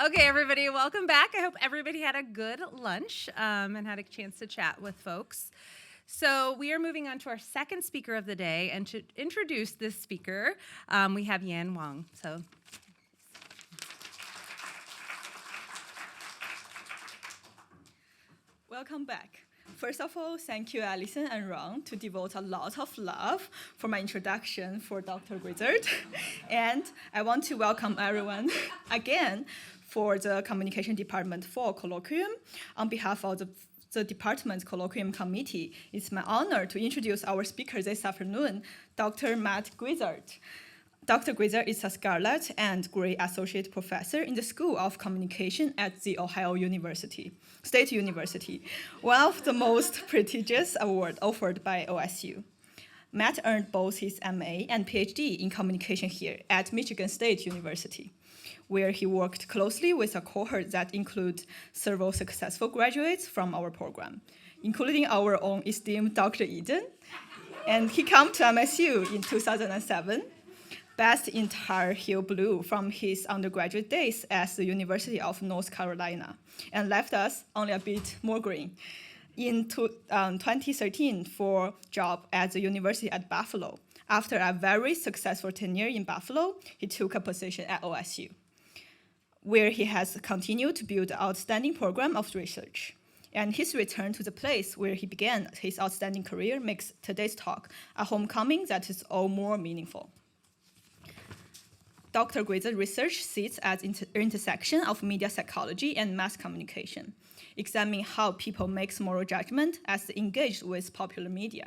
Okay, everybody, welcome back. I hope everybody had a good lunch and had a chance to chat with folks. So we are moving on to our second speaker of the day, and to introduce this speaker, we have Yan Wang. So. Welcome back. First of all, thank you, Alison and Ron, to devote a lot of love for my introduction for Dr. Grizzard. And I want to welcome everyone again for the Communication Department Fall Colloquium. On behalf of the Department Colloquium Committee, it's my honor to introduce our speaker this afternoon, Dr. Matt Grizzard. Dr. Grizzard is a Scarlet and Gray Associate Professor in the School of Communication at The Ohio State University, one of the most prestigious awards offered by OSU. Matt earned both his MA and PhD in communication here at Michigan State University, where he worked closely with a cohort that includes several successful graduates from our program, including our own esteemed Dr. Eden. And he came to MSU in 2007. Best in Tar Heel Blue from his undergraduate days at the University of North Carolina, and left us only a bit more green in 2013 for job at the University at Buffalo. After a very successful tenure in Buffalo, he took a position at OSU, where he has continued to build an outstanding program of research. And his return to the place where he began his outstanding career makes today's talk a homecoming that is all more meaningful. Dr. Grizzard's research sits at the intersection of media psychology and mass communication, examining how people make moral judgment as they engage with popular media,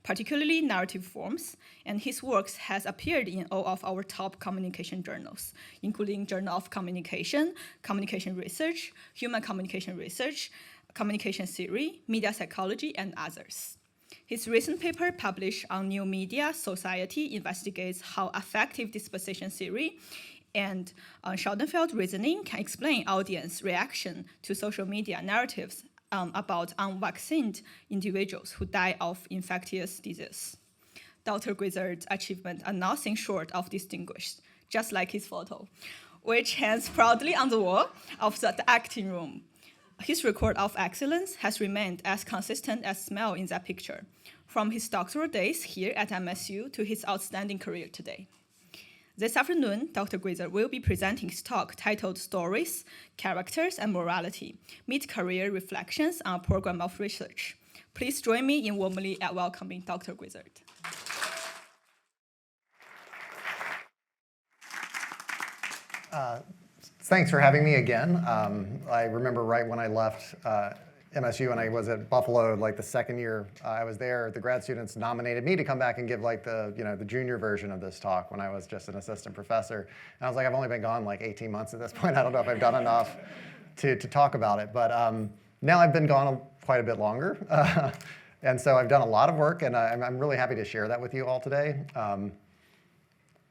particularly narrative forms, and his works has appeared in all of our top communication journals, including Journal of Communication, Communication Research, Human Communication Research, Communication Theory, Media Psychology, and others. His recent paper published on New Media Society investigates how affective disposition theory and Schoenfeld reasoning can explain audience reaction to social media narratives about unvaccinated individuals who die of infectious disease. Dr. Grizzard's achievements are nothing short of distinguished, just like his photo, which hangs proudly on the wall of the acting room. His record of excellence has remained as consistent as smell in that picture, from his doctoral days here at MSU to his outstanding career today. This afternoon, Dr. Grizzard will be presenting his talk titled Stories, Characters, and Morality, Mid-Career Reflections on a Program of Research. Please join me in warmly welcoming Dr. Grizzard. Thanks for having me again. I remember right when I left MSU and I was at Buffalo, like the second year I was there, the grad students nominated me to come back and give like the junior version of this talk when I was just an assistant professor. And I was like, I've only been gone like 18 months at this point. I don't know if I've done enough to talk about it. But now I've been gone quite a bit longer. And so I've done a lot of work, and I'm really happy to share that with you all today.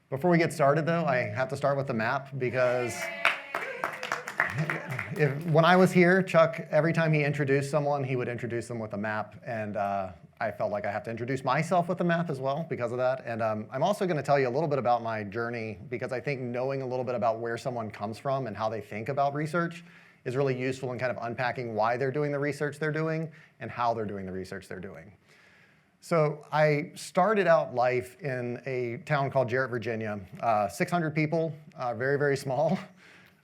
Before we get started, though, I have to start with the map because when I was here, Chuck, every time he introduced someone, he would introduce them with a map, and I felt like I have to introduce myself with a map as well because of that. And I'm also going to tell you a little bit about my journey because I think knowing a little bit about where someone comes from and how they think about research is really useful in kind of unpacking why they're doing the research they're doing and how they're doing the research they're doing. So I started out life in a town called Jarrett, Virginia, 600 people, very, very small.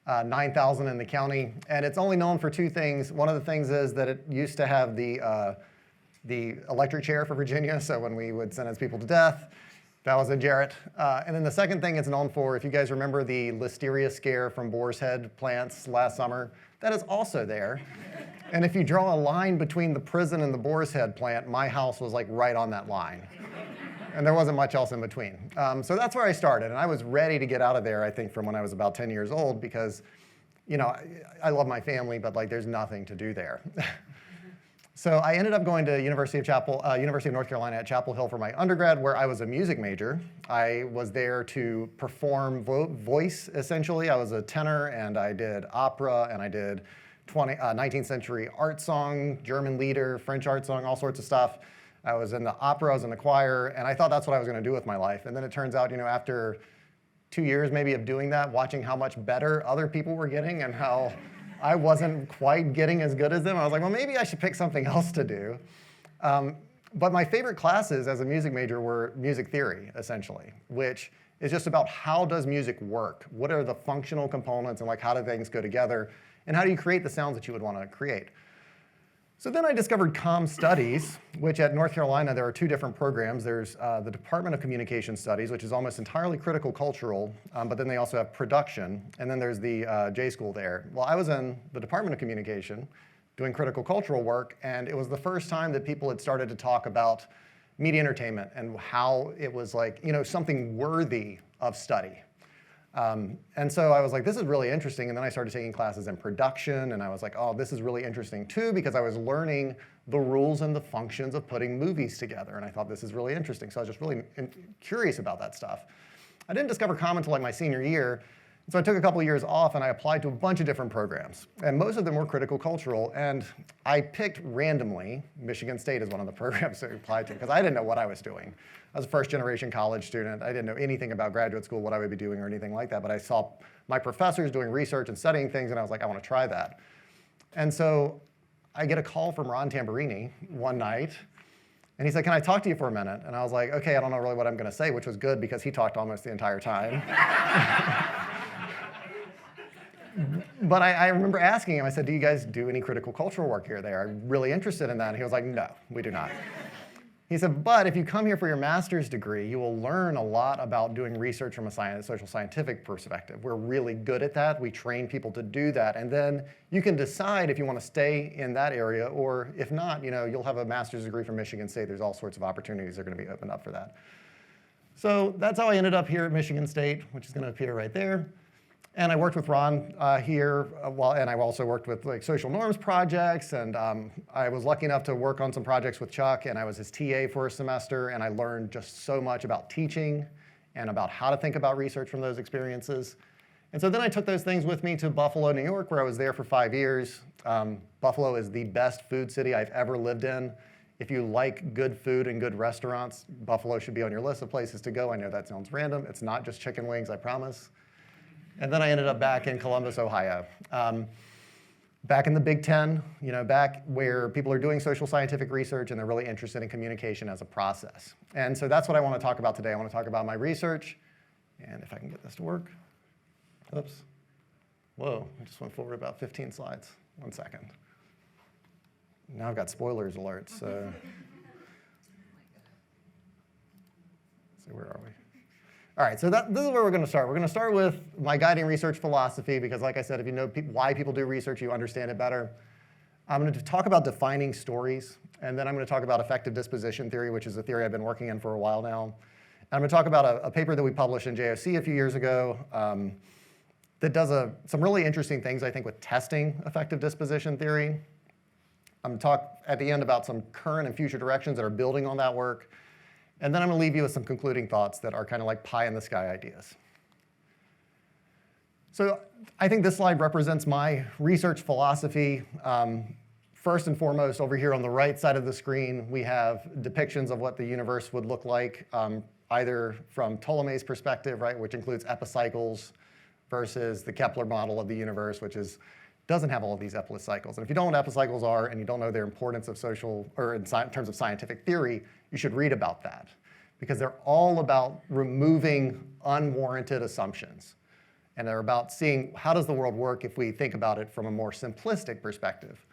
9,000 in the county, and it's only known for two things. One of the things is that it used to have the electric chair for Virginia, so when we would sentence people to death, that was in Jarrett. And then the second thing it's known for, if you guys remember the listeria scare from Boar's Head plants last summer, that is also there. And if you draw a line between the prison and the Boar's Head plant, my house was like right on that line. And there wasn't much else in between. So that's where I started. And I was ready to get out of there, I think, from when I was about 10 years old because, I love my family, but like there's nothing to do there. So I ended up going to University of North Carolina at Chapel Hill for my undergrad, where I was a music major. I was there to perform voice, essentially. I was a tenor, and I did opera, and I did 19th century art song, German lieder, French art song, all sorts of stuff. I was in the opera, I was in the choir, and I thought that's what I was going to do with my life. And then it turns out, after 2 years maybe of doing that, watching how much better other people were getting and how I wasn't quite getting as good as them. I was like, well, maybe I should pick something else to do. But my favorite classes as a music major were music theory, essentially, which is just about how does music work? What are the functional components and like how do things go together? And how do you create the sounds that you would want to create? So then I discovered comm studies, which at North Carolina, there are two different programs. There's the Department of Communication Studies, which is almost entirely critical cultural, but then they also have production. And then there's the J School there. Well, I was in the Department of Communication doing critical cultural work, and it was the first time that people had started to talk about media entertainment and how it was like, something worthy of study. And so I was like, this is really interesting. And then I started taking classes in production, and I was like, oh, this is really interesting too, because I was learning the rules and the functions of putting movies together. And I thought this is really interesting. So I was just really curious about that stuff. I didn't discover comm until like my senior year. So I took a couple of years off and I applied to a bunch of different programs. And most of them were critical cultural. And I picked randomly, Michigan State is one of the programs that I applied to, because I didn't know what I was doing. I was a first-generation college student. I didn't know anything about graduate school, what I would be doing or anything like that. But I saw my professors doing research and studying things, and I was like, I want to try that. And so I get a call from Ron Tamburini one night. And he said, can I talk to you for a minute? And I was like, OK, I don't know really what I'm going to say, which was good because he talked almost the entire time. But I remember asking him, I said, do you guys do any critical cultural work here? They are really interested in that. And he was like, no, we do not. He said, but if you come here for your master's degree, you will learn a lot about doing research from a social scientific perspective. We're really good at that. We train people to do that. And then you can decide if you want to stay in that area, or if not, you'll have a master's degree from Michigan State. There's all sorts of opportunities that are going to be opened up for that. So that's how I ended up here at Michigan State, which is going to appear right there. And I worked with Ron here, and I also worked with like social norms projects, and I was lucky enough to work on some projects with Chuck, and I was his TA for a semester, and I learned just so much about teaching and about how to think about research from those experiences. And so then I took those things with me to Buffalo, New York, where I was there for 5 years. Buffalo is the best food city I've ever lived in. If you like good food and good restaurants, Buffalo should be on your list of places to go. I know that sounds random. It's not just chicken wings, I promise. And then I ended up back in Columbus, Ohio. Back in the Big Ten, back where people are doing social scientific research and they're really interested in communication as a process. And so that's what I want to talk about today. I want to talk about my research, and if I can get this to work. Oops. Whoa, I just went forward about 15 slides. 1 second. Now I've got spoilers alerts, so. Let's see, where are we? All right, so this is where we're going to start. We're going to start with my guiding research philosophy, because like I said, if you know why people do research, you understand it better. I'm going to talk about defining stories, and then I'm going to talk about effective disposition theory, which is a theory I've been working in for a while now. And I'm going to talk about a paper that we published in JOC a few years ago that does some really interesting things, I think, with testing effective disposition theory. I'm going to talk at the end about some current and future directions that are building on that work. And then I'm going to leave you with some concluding thoughts that are kind of like pie-in-the-sky ideas. So I think this slide represents my research philosophy. First and foremost, over here on the right side of the screen, we have depictions of what the universe would look like, either from Ptolemy's perspective, right, which includes epicycles, versus the Kepler model of the universe, which doesn't have all of these epicycles. And if you don't know what epicycles are and you don't know their importance of social, or in terms of scientific theory, you should read about that, because they're all about removing unwarranted assumptions. And they're about seeing how does the world work if we think about it from a more simplistic perspective.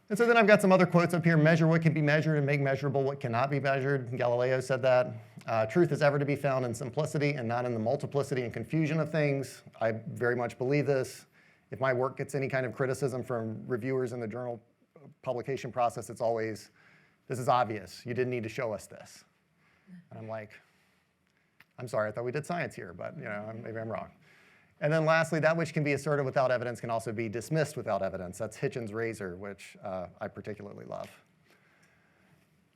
And so then I've got some other quotes up here. Measure what can be measured and make measurable what cannot be measured. Galileo said that. Truth is ever to be found in simplicity and not in the multiplicity and confusion of things. I very much believe this. If my work gets any kind of criticism from reviewers in the journal publication process, it's always, this is obvious. You didn't need to show us this. And I'm like, I'm sorry, I thought we did science here, but maybe I'm wrong. And then lastly, that which can be asserted without evidence can also be dismissed without evidence. That's Hitchens' razor, which I particularly love.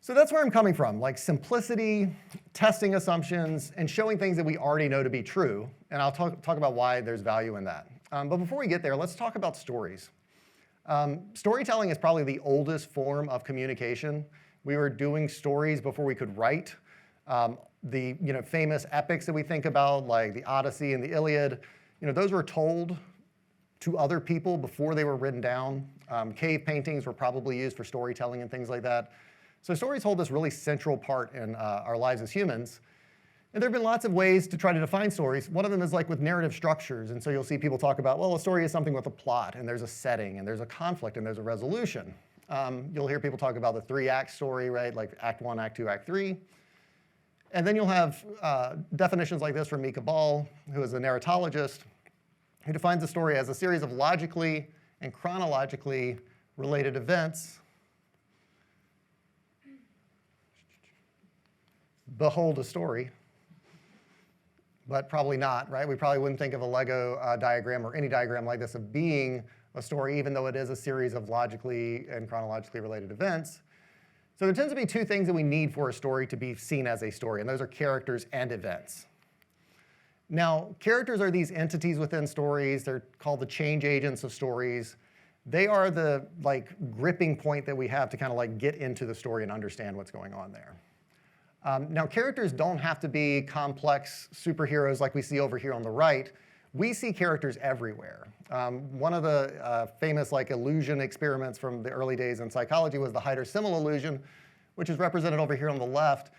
So that's where I'm coming from, like simplicity, testing assumptions, and showing things that we already know to be true. And I'll talk about why there's value in that. But before we get there, let's talk about stories. Storytelling is probably the oldest form of communication. We were doing stories before we could write. The famous epics that we think about, like the Odyssey and the Iliad, those were told to other people before they were written down. Cave paintings were probably used for storytelling and things like that. So stories hold this really central part in our lives as humans. And there have been lots of ways to try to define stories. One of them is like with narrative structures. And so you'll see people talk about, well, a story is something with a plot, and there's a setting, and there's a conflict, and there's a resolution. You'll hear people talk about the 3-act story, right? Like Act 1, Act 2, Act 3. And then you'll have definitions like this from Mika Ball, who is a narratologist, who defines a story as a series of logically and chronologically related events. Behold a story. But probably not, right? We probably wouldn't think of a Lego diagram or any diagram like this of being a story, even though it is a series of logically and chronologically related events. So there tends to be two things that we need for a story to be seen as a story, and those are characters and events. Now, characters are these entities within stories. They're called the change agents of stories. They are the gripping point that we have to kind of get into the story and understand what's going on there. Now, characters don't have to be complex superheroes like we see over here on the right. We see characters everywhere. One of the famous illusion experiments from the early days in psychology was the Heider-Simmel illusion, which is represented over here on the left.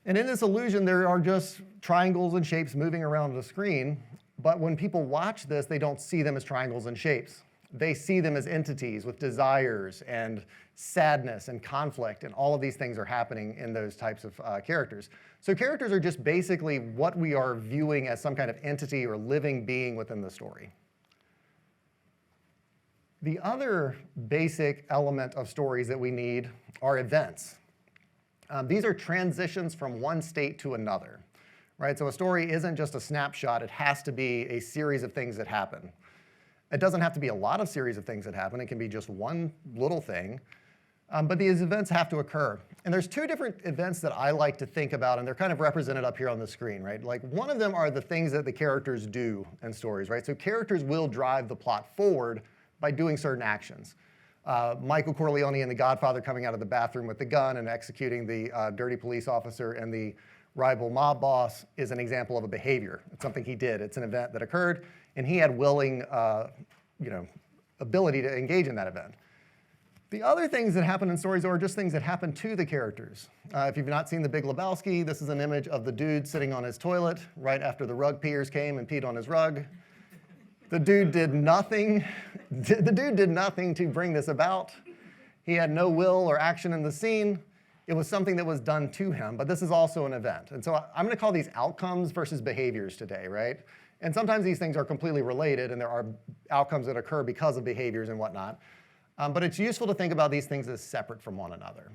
And in this illusion, there are just triangles and shapes moving around the screen. But when people watch this, they don't see them as triangles and shapes. They see them as entities with desires and sadness and conflict, and all of these things are happening in those types of characters. So characters are just basically what we are viewing as some kind of entity or living being within the story. The other basic element of stories that we need are events. These are transitions from one state to another, right? So a story isn't just a snapshot. It has to be a series of things that happen. It doesn't have to be a lot of series of things that happen. It can be just one little thing. But these events have to occur. And there's two different events that I like to think about, and they're kind of represented up here on the screen, right? One of them are the things that the characters do in stories, right? So characters will drive the plot forward by doing certain actions. Michael Corleone in The Godfather coming out of the bathroom with the gun and executing the dirty police officer and the rival mob boss is an example of a behavior. It's something he did. It's an event that occurred, and he had willing ability to engage in that event. The other things that happen in stories are just things that happen to the characters. If you've not seen The Big Lebowski, this is an image of the dude sitting on his toilet right after the rug peers came and peed on his rug. The dude did nothing. The dude did nothing to bring this about. He had no will or action in the scene. It was something that was done to him, but this is also an event. And so I'm going to call these outcomes versus behaviors today, right? And sometimes these things are completely related, and there are outcomes that occur because of behaviors and whatnot. But it's useful to think about these things as separate from one another.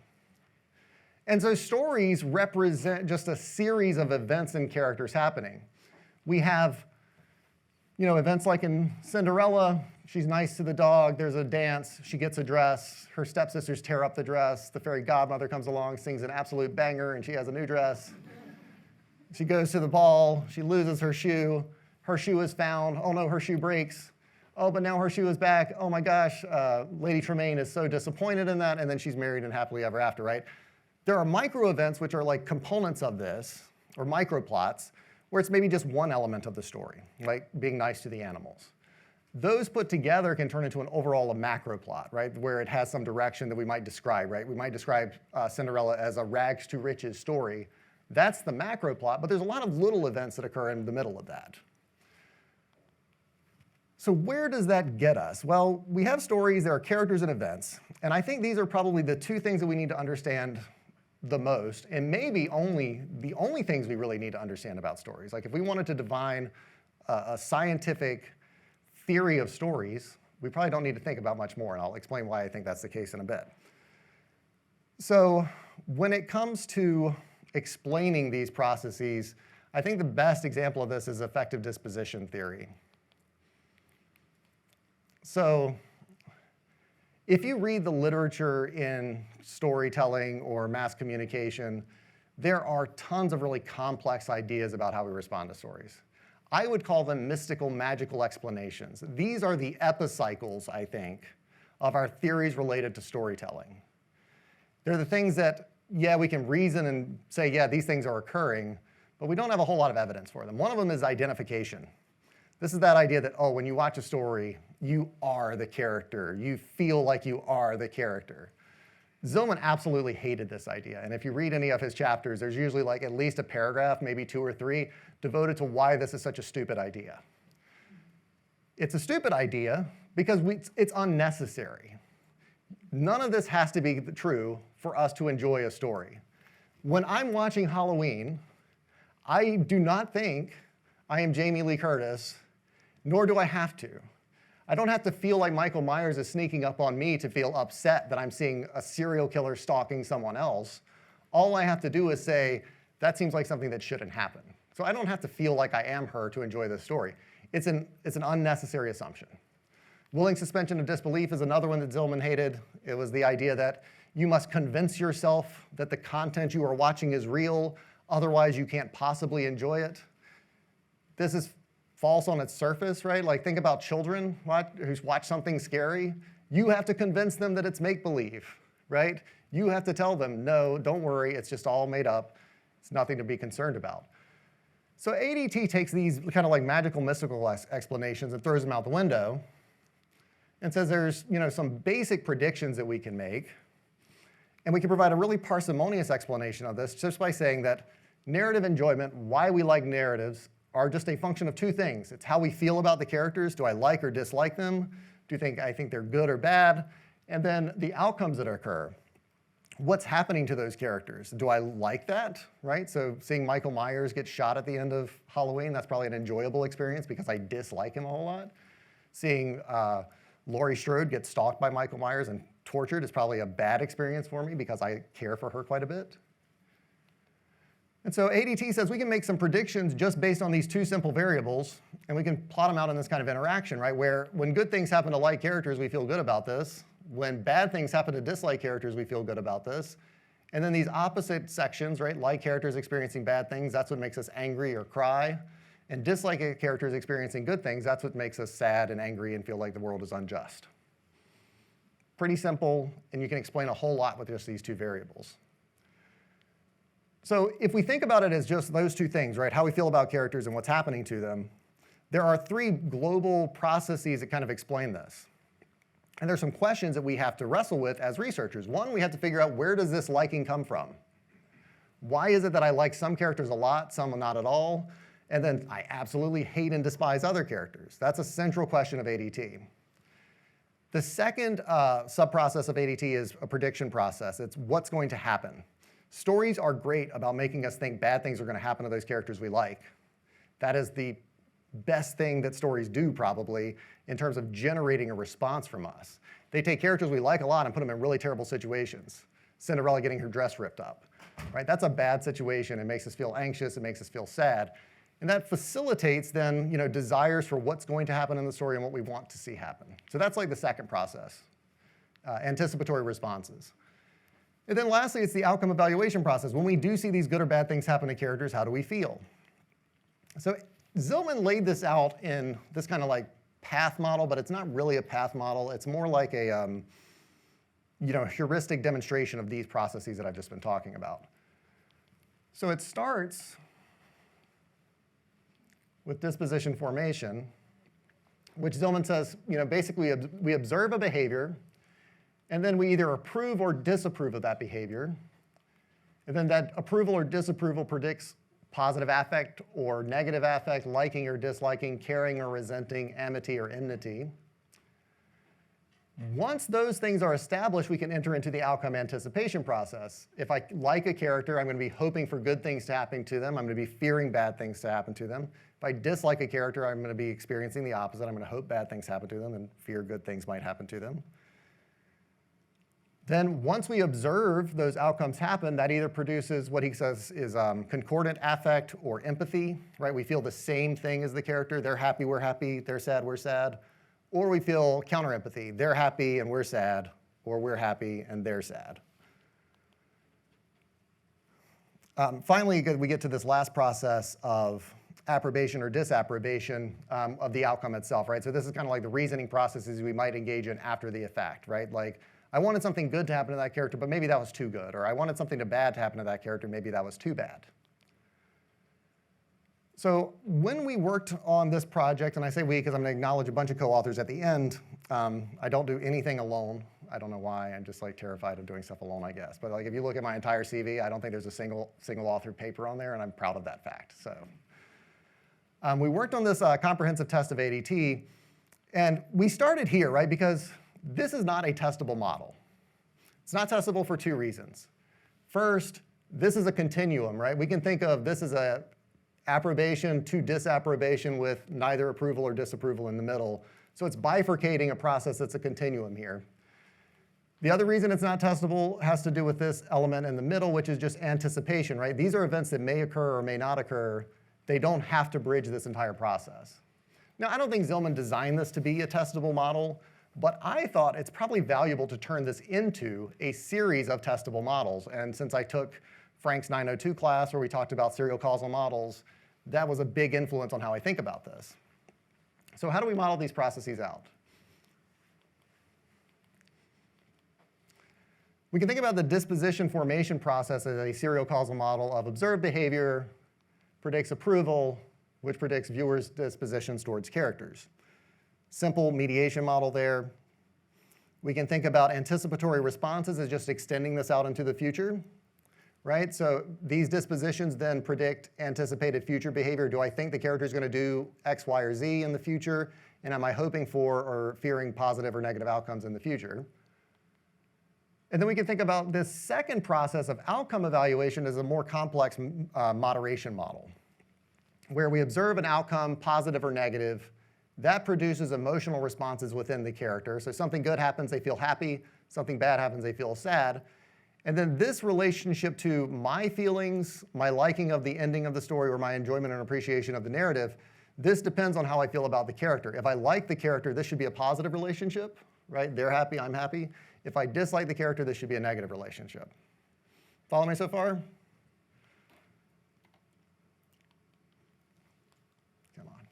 And so stories represent just a series of events and characters happening. We have events like in Cinderella. She's nice to the dog. There's a dance. She gets a dress. Her stepsisters tear up the dress. The fairy godmother comes along, sings an absolute banger, and she has a new dress. She goes to the ball. She loses her shoe. Her shoe is found. Oh, no, her shoe breaks. Oh, but now her shoe is back. Oh, my gosh. Lady Tremaine is so disappointed in that, and then she's married and happily ever after, right? There are micro events, which are like components of this, or micro plots, where it's maybe just one element of the story, like being nice to the animals. Those put together can turn into an overall macro plot, right, where it has some direction that we might describe, right? We might describe Cinderella as a rags to riches story. That's the macro plot, but there's a lot of little events that occur in the middle of that. So where does that get us? Well, we have stories, there are characters and events, and I think these are probably the two things that we need to understand the most, and maybe the only things we really need to understand about stories. Like if we wanted to define a scientific theory of stories, we probably don't need to think about much more, and I'll explain why I think that's the case in a bit. So when it comes to explaining these processes, I think the best example of this is effective disposition theory. So if you read the literature in storytelling or mass communication, there are tons of really complex ideas about how we respond to stories. I would call them mystical, magical explanations. These are the epicycles, I think, of our theories related to storytelling. They're the things that yeah, we can reason and say, yeah, these things are occurring, but we don't have a whole lot of evidence for them. One of them is identification. This is that idea that, oh, when you watch a story, you are the character. You feel like you are the character. Zillman absolutely hated this idea. And if you read any of his chapters, there's usually like at least a paragraph, maybe 2 or 3, devoted to why this is such a stupid idea. It's a stupid idea because it's unnecessary. None of this has to be true for us to enjoy a story. When I'm watching Halloween, I do not think I am Jamie Lee Curtis, nor do I have to. I don't have to feel like Michael Myers is sneaking up on me to feel upset that I'm seeing a serial killer stalking someone else. All I have to do is say, that seems like something that shouldn't happen. So I don't have to feel like I am her to enjoy this story. It's an unnecessary assumption. Willing suspension of disbelief is another one that Zillman hated. It was the idea that you must convince yourself that the content you are watching is real, otherwise you can't possibly enjoy it. This is false on its surface, right? Like think about children who's watched something scary. You have to convince them that it's make-believe, right? You have to tell them, no, don't worry, it's just all made up. It's nothing to be concerned about. So ADT takes these kind of like magical, mystical explanations and throws them out the window and says there's some basic predictions that we can make, and we can provide a really parsimonious explanation of this just by saying that narrative enjoyment, why we like narratives, are just a function of 2 things. It's how we feel about the characters. Do I like or dislike them? I think they're good or bad? And then the outcomes that occur. What's happening to those characters? Do I like that, right? So seeing Michael Myers get shot at the end of Halloween, that's probably an enjoyable experience because I dislike him a whole lot. Seeing Laurie Strode get stalked by Michael Myers and tortured is probably a bad experience for me because I care for her quite a bit. And so ADT says we can make some predictions just based on these 2 simple variables, and we can plot them out in this kind of interaction, right? Where when good things happen to like characters, we feel good about this. When bad things happen to dislike characters, we feel good about this. And then these opposite sections, right? Like characters experiencing bad things, that's what makes us angry or cry. And dislike characters experiencing good things, that's what makes us sad and angry and feel like the world is unjust. Pretty simple, and you can explain a whole lot with just these 2 variables. So if we think about it as just those 2 things, right, how we feel about characters and what's happening to them, there are 3 global processes that kind of explain this. And there's some questions that we have to wrestle with as researchers. One, we have to figure out where does this liking come from? Why is it that I like some characters a lot, some not at all? And then I absolutely hate and despise other characters. That's a central question of ADT. The second sub-process of ADT is a prediction process. It's what's going to happen. Stories are great about making us think bad things are going to happen to those characters we like. That is the best thing that stories do, probably, in terms of generating a response from us. They take characters we like a lot and put them in really terrible situations. Cinderella getting her dress ripped up, right? That's a bad situation. It makes us feel anxious. It makes us feel sad. And that facilitates then desires for what's going to happen in the story and what we want to see happen. So that's like the second process, anticipatory responses. And then lastly, it's the outcome evaluation process. When we do see these good or bad things happen to characters, how do we feel? So Zillman laid this out in this kind of like path model, but it's not really a path model. It's more like a heuristic demonstration of these processes that I've just been talking about. So it starts with disposition formation, which Zillman says, basically we observe a behavior, and then we either approve or disapprove of that behavior. And then that approval or disapproval predicts positive affect or negative affect, liking or disliking, caring or resenting, amity or enmity. Once those things are established, we can enter into the outcome anticipation process. If I like a character, I'm going to be hoping for good things to happen to them. I'm going to be fearing bad things to happen to them. If I dislike a character, I'm going to be experiencing the opposite. I'm going to hope bad things happen to them and fear good things might happen to them. Then once we observe those outcomes happen, that either produces what he says is concordant affect or empathy, right? We feel the same thing as the character. They're happy, we're happy. They're sad, we're sad. Or we feel counter-empathy. They're happy and we're sad, or we're happy and they're sad. Finally, we get to this last process of approbation or disapprobation of the outcome itself, right? So this is kind of like the reasoning processes we might engage in after the effect, right? Like, I wanted something good to happen to that character, but maybe that was too good. Or I wanted something bad to happen to that character, maybe that was too bad. So when we worked on this project, and I say we because I'm going to acknowledge a bunch of co-authors at the end. I don't do anything alone. I don't know why. I'm just like terrified of doing stuff alone, I guess. But like if you look at my entire CV, I don't think there's a single authored paper on there, and I'm proud of that fact. So we worked on this comprehensive test of ADT, and we started here, right? Because this is not a testable model. It's not testable for two reasons. First, this is a continuum, right? We can think of this as a approbation to disapprobation with neither approval or disapproval in the middle. So it's bifurcating a process that's a continuum here. The other reason it's not testable has to do with this element in the middle, which is just anticipation, right? These are events that may occur or may not occur. They don't have to bridge this entire process. Now, I don't think Zillman designed this to be a testable model, but I thought it's probably valuable to turn this into a series of testable models. And since I took Frank's 902 class where we talked about serial causal models, that was a big influence on how I think about this. So how do we model these processes out? We can think about the disposition formation process as a serial causal model of observed behavior predicts approval, which predicts viewers' dispositions towards characters. Simple mediation model there. We can think about anticipatory responses as just extending this out into the future. Right? So these dispositions then predict anticipated future behavior. Do I think the character is going to do X, Y, or Z in the future? And am I hoping for or fearing positive or negative outcomes in the future? And then we can think about this second process of outcome evaluation as a more complex moderation model, where we observe an outcome, positive or negative. That produces emotional responses within the character. So something good happens, they feel happy. Something bad happens, they feel sad. And then this relationship to my feelings, my liking of the ending of the story, or my enjoyment and appreciation of the narrative, this depends on how I feel about the character. If I like the character, this should be a positive relationship, right? They're happy, I'm happy. If I dislike the character, this should be a negative relationship. Follow me so far? Come on.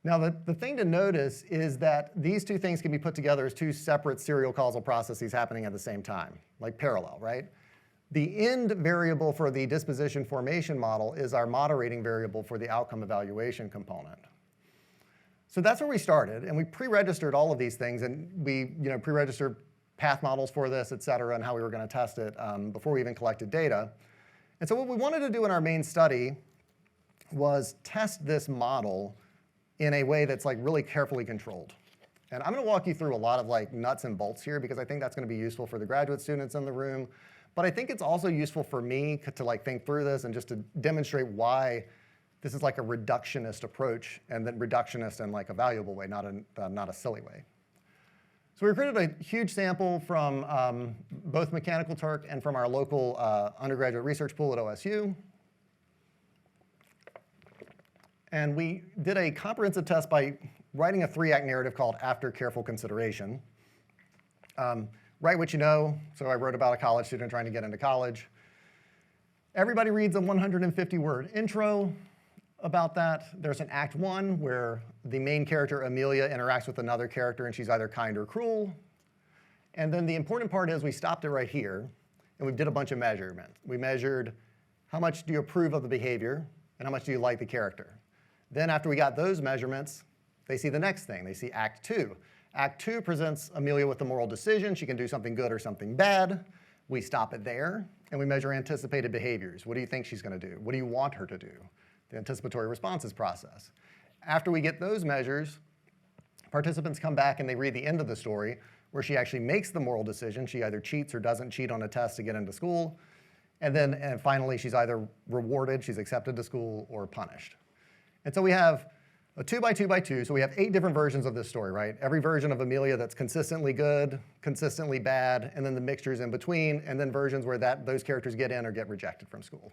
Now, the thing to notice is that these two things can be put together as two separate serial causal processes happening at the same time, like parallel, right? The end variable for the disposition formation model is our moderating variable for the outcome evaluation component. So that's where we started, and we pre-registered all of these things, and we pre-registered path models for this, et cetera, and how we were going to test it before we even collected data. And so what we wanted to do in our main study was test this model in a way that's like really carefully controlled. And I'm going to walk you through a lot of like nuts and bolts here because I think that's going to be useful for the graduate students in the room. But I think it's also useful for me to like think through this and just to demonstrate why this is like a reductionist approach, and then reductionist in like a valuable way, not a silly way. So we recruited a huge sample from both Mechanical Turk and from our local undergraduate research pool at OSU. And we did a comprehensive test by writing a 3-act narrative called After Careful Consideration. Write what you know. So I wrote about a college student trying to get into college. Everybody reads a 150-word intro about that. There's an Act 1 where the main character, Amelia, interacts with another character, and she's either kind or cruel. And then the important part is we stopped it right here, and we did a bunch of measurements. We measured how much do you approve of the behavior, and how much do you like the character. Then after we got those measurements, they see the next thing. They see Act 2. Act 2 presents Amelia with a moral decision. She can do something good or something bad. We stop it there, and we measure anticipated behaviors. What do you think she's going to do? What do you want her to do? The anticipatory responses process. After we get those measures, participants come back and they read the end of the story where she actually makes the moral decision. She either cheats or doesn't cheat on a test to get into school. And finally, she's either rewarded, she's accepted to school, or punished. And so we have a 2x2x2, so we have 8 different versions of this story, right? Every version of Amelia that's consistently good, consistently bad, and then the mixtures in between, and then versions where those characters get in or get rejected from school.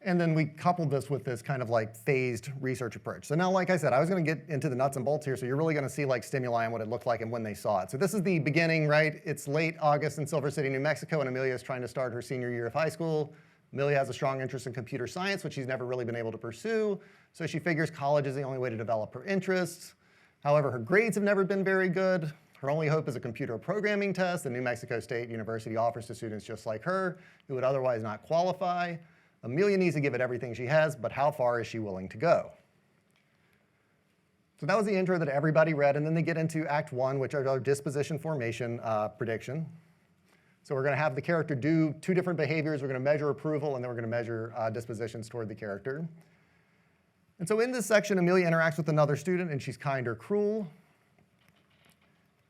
And then we coupled this with this kind of like phased research approach. So now, like I said, I was going to get into the nuts and bolts here, so you're really going to see like stimuli and what it looked like and when they saw it. So this is the beginning, right? It's late August in Silver City, New Mexico, and Amelia is trying to start her senior year of high school. Amelia has a strong interest in computer science, which she's never really been able to pursue. So she figures college is the only way to develop her interests. However, her grades have never been very good. Her only hope is a computer programming test that New Mexico State University offers to students just like her who would otherwise not qualify. Amelia needs to give it everything she has, but how far is she willing to go? So that was the intro that everybody read, and then they get into Act 1, which are our disposition formation prediction. So we're going to have the character do 2 different behaviors. We're going to measure approval, and then we're going to measure dispositions toward the character. And so in this section, Amelia interacts with another student, and she's kind or cruel.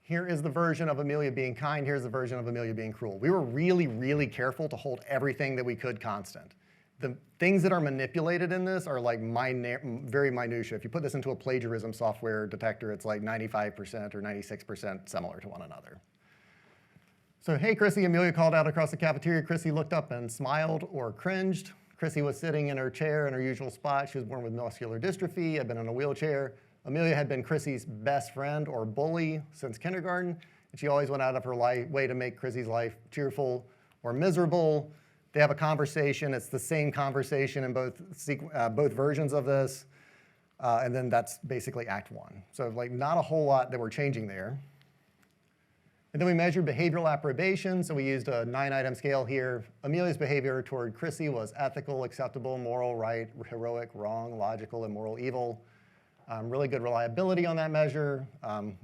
Here is the version of Amelia being kind. Here's the version of Amelia being cruel. We were really, really careful to hold everything that we could constant. The things that are manipulated in this are like very minutiae. If you put this into a plagiarism software detector, it's like 95% or 96% similar to one another. So, hey, Chrissy, Amelia called out across the cafeteria. Chrissy looked up and smiled or cringed. Chrissy was sitting in her chair in her usual spot. She was born with muscular dystrophy, had been in a wheelchair. Amelia had been Chrissy's best friend or bully since kindergarten, and she always went out of her way to make Chrissy's life cheerful or miserable. They have a conversation. It's the same conversation in both versions of this. And then that's basically Act 1. So like not a whole lot that we're changing there. And then we measured behavioral approbation. So we used a 9-item scale here. Amelia's behavior toward Chrissy was ethical, acceptable, moral, right, heroic, wrong, logical, and moral evil. Really good reliability on that measure.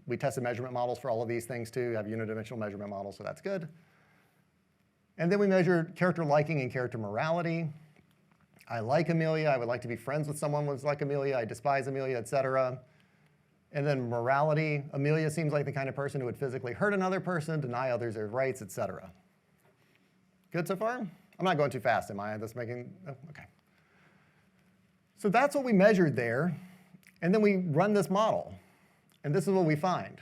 We tested measurement models for all of these things too. We have unidimensional measurement models, so that's good. And then we measured character liking and character morality. I like Amelia. I would like to be friends with someone who's like Amelia. I despise Amelia, et cetera. And then morality. Amelia seems like the kind of person who would physically hurt another person, deny others their rights, et cetera. Good so far? I'm not going too fast, am I? That's making, oh, OK. So that's what we measured there. And then we run this model. And this is what we find.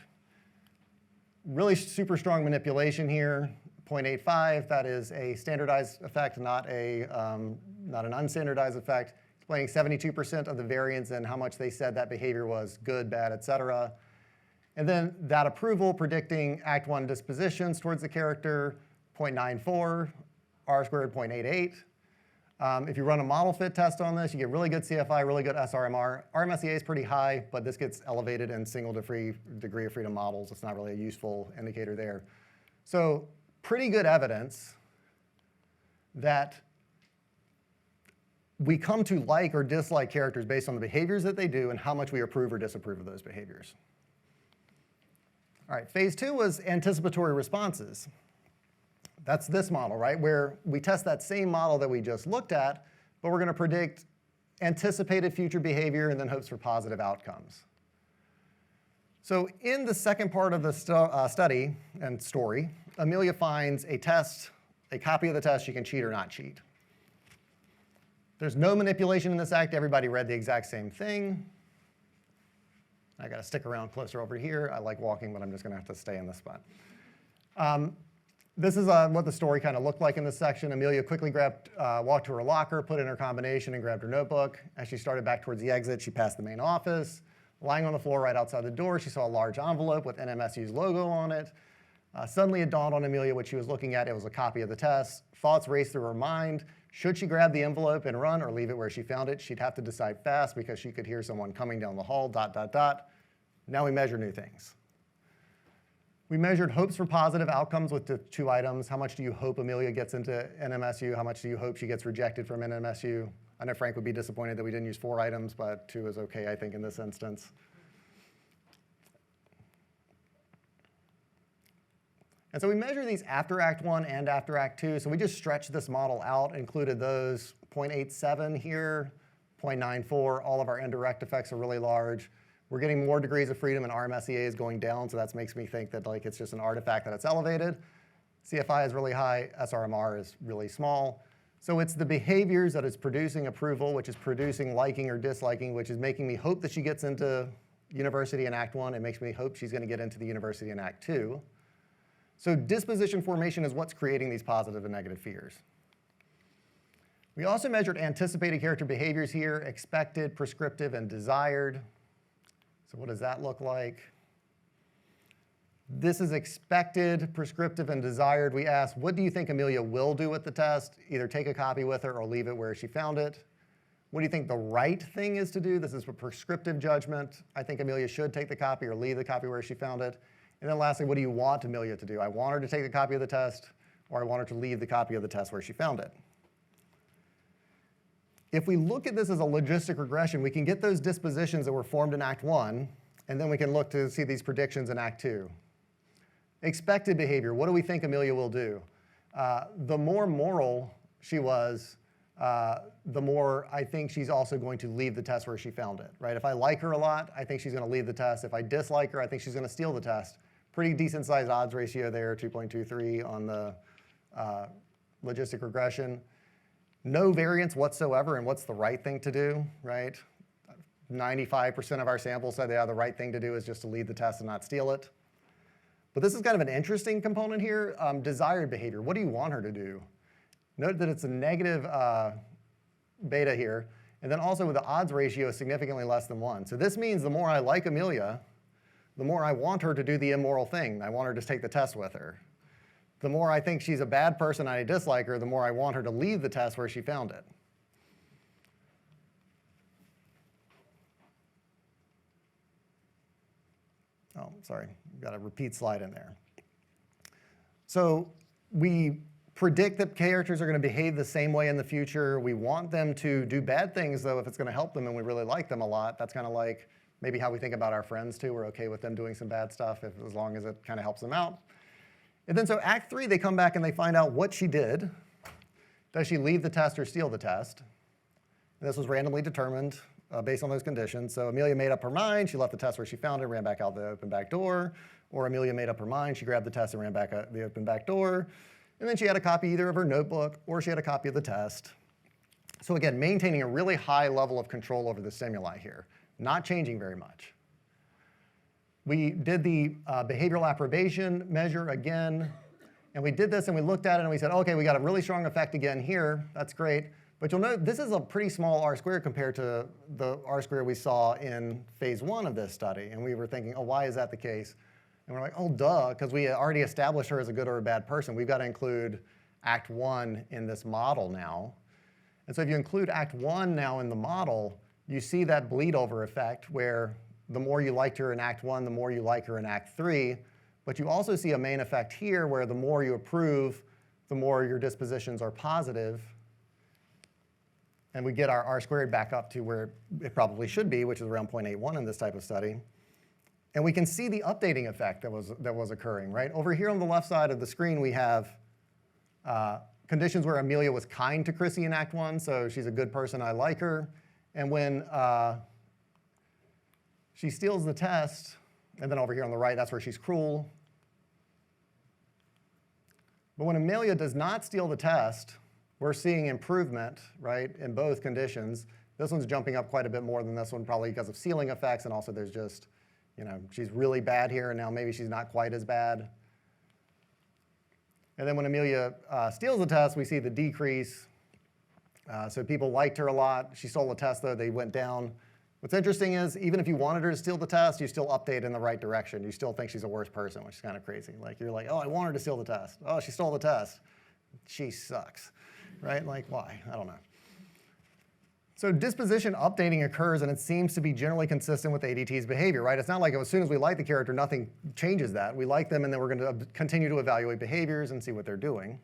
Really super strong manipulation here. 0.85, that is a standardized effect, not an unstandardized effect, explaining 72% of the variance in how much they said that behavior was good, bad, et cetera. And then that approval predicting Act 1 dispositions towards the character, 0.94, R squared 0.88. If you run a model fit test on this, you get really good CFI, really good SRMR. RMSEA is pretty high, but this gets elevated in single degree of freedom models. It's not really a useful indicator there. So pretty good evidence that we come to like or dislike characters based on the behaviors that they do and how much we approve or disapprove of those behaviors. All right, phase 2 was anticipatory responses. That's this model, right, where we test that same model that we just looked at, but we're going to predict anticipated future behavior and then hopes for positive outcomes. So in the second part of the study and story, Amelia finds a test, a copy of the test she can cheat or not cheat. There's no manipulation in this act. Everybody read the exact same thing. I got to stick around closer over here. I like walking, but I'm just going to have to stay in this spot. This is what the story kind of looked like in this section. Amelia quickly walked to her locker, put in her combination, and grabbed her notebook. As she started back towards the exit, she passed the main office. Lying on the floor right outside the door, she saw a large envelope with NMSU's logo on it. Suddenly it dawned on Amelia what she was looking at. It was a copy of the test. Thoughts raced through her mind. Should she grab the envelope and run or leave it where she found it? She'd have to decide fast because she could hear someone coming down the hall, ... Now we measure new things. We measured hopes for positive outcomes with the 2 items. How much do you hope Amelia gets into NMSU? How much do you hope she gets rejected from NMSU? I know Frank would be disappointed that we didn't use 4 items, but 2 is OK, I think, in this instance. And so we measure these after Act 1 and after Act 2. So we just stretched this model out, included those 0.87 here, 0.94. All of our indirect effects are really large. We're getting more degrees of freedom, and RMSEA is going down, so that makes me think that like it's just an artifact that it's elevated. CFI is really high. SRMR is really small. So it's the behaviors that is producing approval, which is producing liking or disliking, which is making me hope that she gets into university in Act 1. It makes me hope she's going to get into the university in Act 2. So disposition formation is what's creating these positive and negative fears. We also measured anticipated character behaviors here, expected, prescriptive, and desired. So what does that look like? This is expected, prescriptive, and desired. We asked, what do you think Amelia will do with the test? Either take a copy with her or leave it where she found it. What do you think the right thing is to do? This is a prescriptive judgment. I think Amelia should take the copy or leave the copy where she found it. And then lastly, what do you want Amelia to do? I want her to take the copy of the test, or I want her to leave the copy of the test where she found it. If we look at this as a logistic regression, we can get those dispositions that were formed in Act 1, and then we can look to see these predictions in Act 2. Expected behavior, what do we think Amelia will do? The more moral she was, the more I think she's also going to leave the test where she found it, right? If I like her a lot, I think she's going to leave the test. If I dislike her, I think she's going to steal the test. Pretty decent sized odds ratio there, 2.23 on the logistic regression. No variance whatsoever in what's the right thing to do, right? 95% of our samples said, yeah, the right thing to do is just to leave the test and not steal it. But this is kind of an interesting component here, desired behavior. What do you want her to do? Note that it's a negative beta here, and then also with the odds ratio significantly less than 1. So this means the more I like Amelia, the more I want her to do the immoral thing. I want her to take the test with her. The more I think she's a bad person and I dislike her, the more I want her to leave the test where she found it. Oh, sorry, got a repeat slide in there. So we predict that characters are going to behave the same way in the future. We want them to do bad things, though, if it's going to help them and we really like them a lot. That's kind of like maybe how we think about our friends, too. We're OK with them doing some bad stuff as long as it kind of helps them out. And then so Act 3, they come back and they find out what she did. Does she leave the test or steal the test? And this was randomly determined based on those conditions. So Amelia made up her mind. She left the test where she found it, ran back out the open back door. Or Amelia made up her mind. She grabbed the test and ran back out the open back door. And then she had a copy either of her notebook or she had a copy of the test. So again, maintaining a really high level of control over the stimuli here, not changing very much. We did the behavioral approbation measure again, and we did this and we looked at it and we said, okay, we got a really strong effect again here. That's great. But you'll note this is a pretty small R-squared compared to the R-squared we saw in phase 1 of this study. And we were thinking, oh, why is that the case? And we're like, oh, duh, because we already established her as a good or a bad person. We've got to include Act 1 in this model now. And so if you include Act 1 now in the model, you see that bleed over effect where the more you liked her in Act 1, the more you like her in Act 3. But you also see a main effect here where the more you approve, the more your dispositions are positive. And we get our R-squared back up to where it probably should be, which is around 0.81 in this type of study. And we can see the updating effect that was occurring, right? Over here on the left side of the screen, we have conditions where Amelia was kind to Chrissy in Act 1, so she's a good person, I like her. And when she steals the test, and then over here on the right, that's where she's cruel. But when Amelia does not steal the test, we're seeing improvement, right, in both conditions. This one's jumping up quite a bit more than this one, probably because of ceiling effects, and also there's just, you know, she's really bad here, and now maybe she's not quite as bad. And then when Amelia steals the test, we see the decrease. So people liked her a lot. She stole the test, though. They went down. What's interesting is even if you wanted her to steal the test, you still update in the right direction. You still think she's a worse person, which is kind of crazy. Like you're like, oh, I want her to steal the test. Oh, she stole the test. She sucks, right? Like why? I don't know. So disposition updating occurs, and it seems to be generally consistent with ADT's behavior, right? It's not like as soon as we like the character, nothing changes that. We like them, and then we're going to continue to evaluate behaviors and see what they're doing.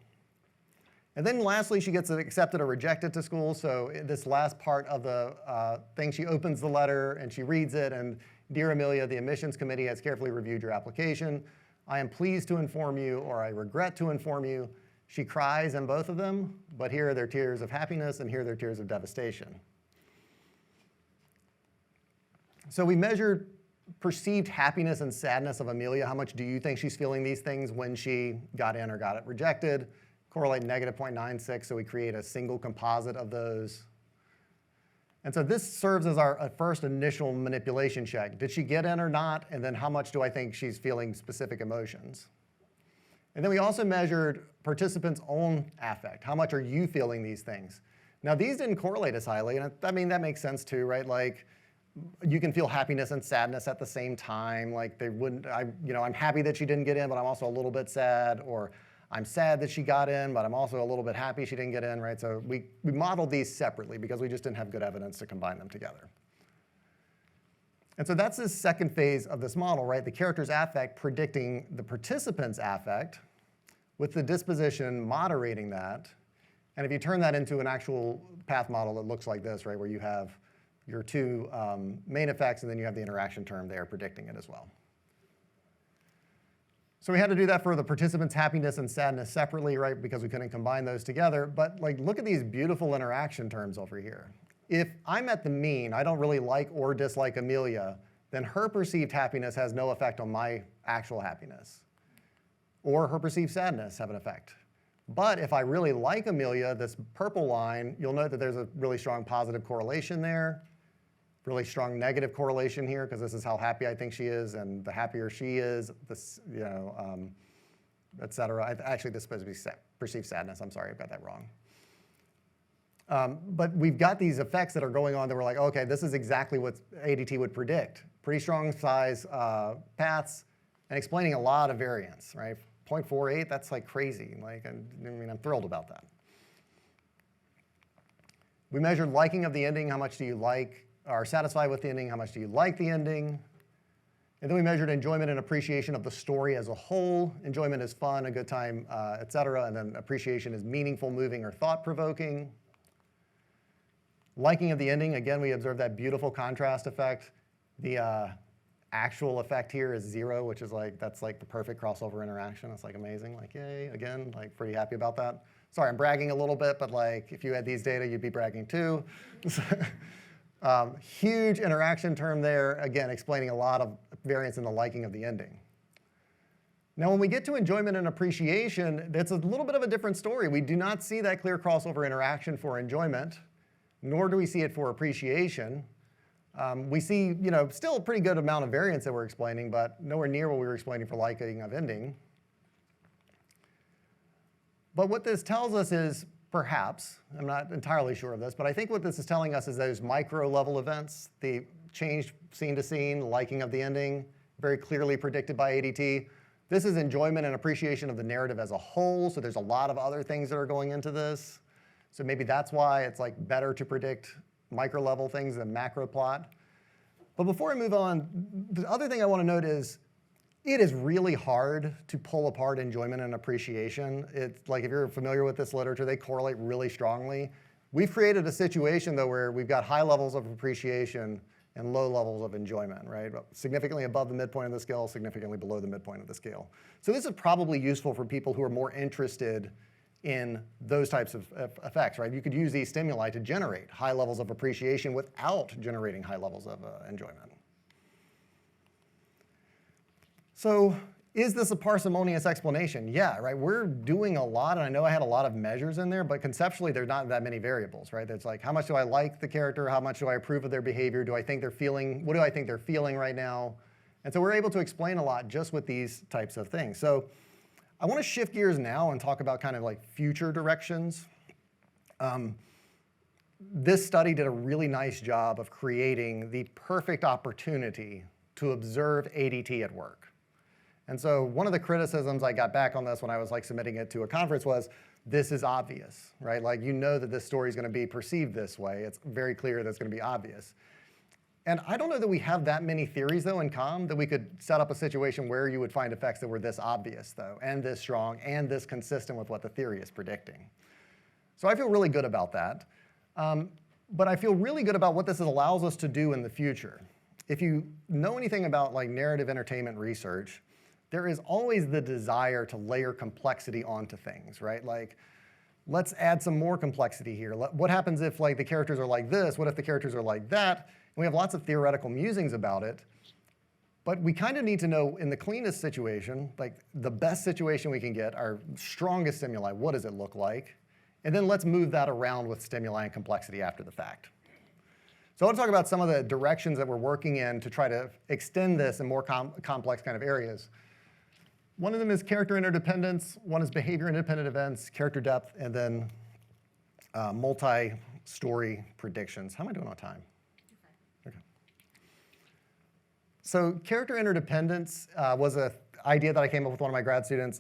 And then lastly, she gets accepted or rejected to school. So this last part of the thing, she opens the letter and she reads it. And dear Amelia, the admissions committee has carefully reviewed your application. I am pleased to inform you, or I regret to inform you. She cries in both of them, but here are their tears of happiness and here are their tears of devastation. So we measured perceived happiness and sadness of Amelia. How much do you think she's feeling these things when she got in or got it rejected? Correlate negative 0.96, so we create a single composite of those. And so this serves as our first initial manipulation check. Did she get in or not? And then how much do I think she's feeling specific emotions? And then we also measured participants' own affect. How much are you feeling these things? Now these didn't correlate as highly, and I mean that makes sense too, right? Like you can feel happiness and sadness at the same time. Like they wouldn't, I'm happy that she didn't get in, but I'm also a little bit sad, or I'm sad that she got in, but I'm also a little bit happy she didn't get in, right? So we modeled these separately because we just didn't have good evidence to combine them together. And so that's the second phase of this model, right? The character's affect predicting the participant's affect with the disposition moderating that. And if you turn that into an actual path model, it looks like this, right? Where you have your two main effects, and then you have the interaction term there predicting it as well. So we had to do that for the participants' happiness and sadness separately, right? Because we couldn't combine those together. But like, look at these beautiful interaction terms over here. If I'm at the mean, I don't really like or dislike Amelia, then her perceived happiness has no effect on my actual happiness. Or her perceived sadness have an effect. But if I really like Amelia, this purple line, you'll note that there's a really strong positive correlation there, really strong negative correlation here, because this is how happy I think she is, and the happier she is, this, et cetera. Actually, this is supposed to be perceived sadness. I'm sorry, I've got that wrong. But we've got these effects that are going on that we're like, okay, this is exactly what ADT would predict. Pretty strong size paths, and explaining a lot of variance, right? 0.48, that's like crazy. Like, I mean, I'm thrilled about that. We measured liking of the ending. How much do you like, or satisfied with the ending? How much do you like the ending? And then we measured enjoyment and appreciation of the story as a whole. Enjoyment is fun, a good time, et cetera. And then appreciation is meaningful, moving, or thought-provoking. Liking of the ending, again, we observed that beautiful contrast effect. The actual effect here is 0, which is like, that's like the perfect crossover interaction. It's like amazing, like yay, again, like pretty happy about that. Sorry, I'm bragging a little bit, but like if you had these data, you'd be bragging too. Huge interaction term there, again, explaining a lot of variance in the liking of the ending. Now, when we get to enjoyment and appreciation, it's a little bit of a different story. We do not see that clear crossover interaction for enjoyment, nor do we see it for appreciation. We see, still a pretty good amount of variance that we're explaining, but nowhere near what we were explaining for liking of ending. But what this tells us is, perhaps, I'm not entirely sure of this, but I think what this is telling us is those micro-level events, the change scene to scene, liking of the ending, very clearly predicted by ADT. This is enjoyment and appreciation of the narrative as a whole, so there's a lot of other things that are going into this. So maybe that's why it's like better to predict micro-level things than macro plot. But before I move on, the other thing I want to note is it is really hard to pull apart enjoyment and appreciation. It's like if you're familiar with this literature, they correlate really strongly. We've created a situation, though, where we've got high levels of appreciation and low levels of enjoyment, right? Significantly above the midpoint of the scale, significantly below the midpoint of the scale. So this is probably useful for people who are more interested in those types of effects, right? You could use these stimuli to generate high levels of appreciation without generating high levels of enjoyment. So is this a parsimonious explanation? Yeah, right? We're doing a lot, and I know I had a lot of measures in there, but conceptually there's not that many variables, right? It's like, how much do I like the character? How much do I approve of their behavior? Do I think they're feeling, what do I think they're feeling right now? And so we're able to explain a lot just with these types of things. So I want to shift gears now and talk about kind of like future directions. This study did a really nice job of creating the perfect opportunity to observe ADT at work. And so one of the criticisms I got back on this when I was like submitting it to a conference was, this is obvious, right? Like, you know that this story is going to be perceived this way. It's very clear that it's going to be obvious. And I don't know that we have that many theories, though, in COM that we could set up a situation where you would find effects that were this obvious, though, and this strong, and this consistent with what the theory is predicting. So I feel really good about that. But I feel really good about what this allows us to do in the future. If you know anything about like narrative entertainment research, there is always the desire to layer complexity onto things, right? Like, let's add some more complexity here. What happens if like the characters are like this? What if the characters are like that? And we have lots of theoretical musings about it. But we kind of need to know, in the cleanest situation, like the best situation we can get, our strongest stimuli, what does it look like? And then let's move that around with stimuli and complexity after the fact. So I want to talk about some of the directions that we're working in to try to extend this in more complex kind of areas. One of them is character interdependence, one is behavior independent events, character depth, and then multi-story predictions. How am I doing on time? Okay. So character interdependence was idea that I came up with one of my grad students,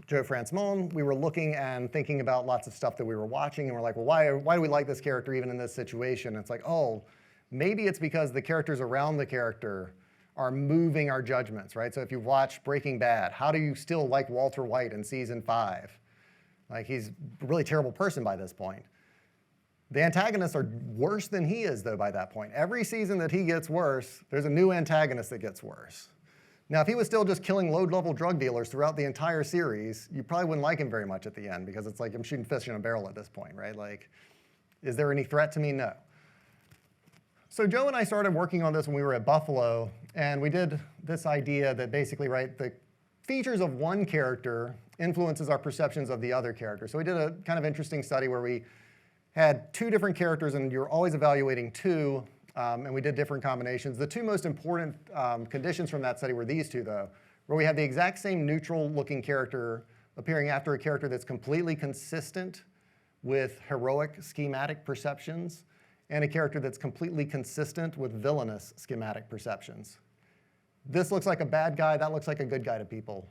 Joe Franzmon. We were looking and thinking about lots of stuff that we were watching, and we're like, well, why do we like this character even in this situation? And it's like, oh, maybe it's because the characters around the character are moving our judgments, right? So if you watch Breaking Bad, how do you still like Walter White in season 5? Like, he's a really terrible person by this point. The antagonists are worse than he is, though, by that point. Every season that he gets worse, there's a new antagonist that gets worse. Now, if he was still just killing low-level drug dealers throughout the entire series, you probably wouldn't like him very much at the end, because it's like I'm shooting fish in a barrel at this point, right? Like, is there any threat to me? No. So Joe and I started working on this when we were at Buffalo, and we did this idea that basically, right, the features of one character influences our perceptions of the other character. So we did a kind of interesting study where we had 2 different characters, and you're always evaluating 2, and we did different combinations. The 2 most important conditions from that study were these 2, though, where we had the exact same neutral-looking character appearing after a character that's completely consistent with heroic schematic perceptions, and a character that's completely consistent with villainous schematic perceptions. This looks like a bad guy, that looks like a good guy to people.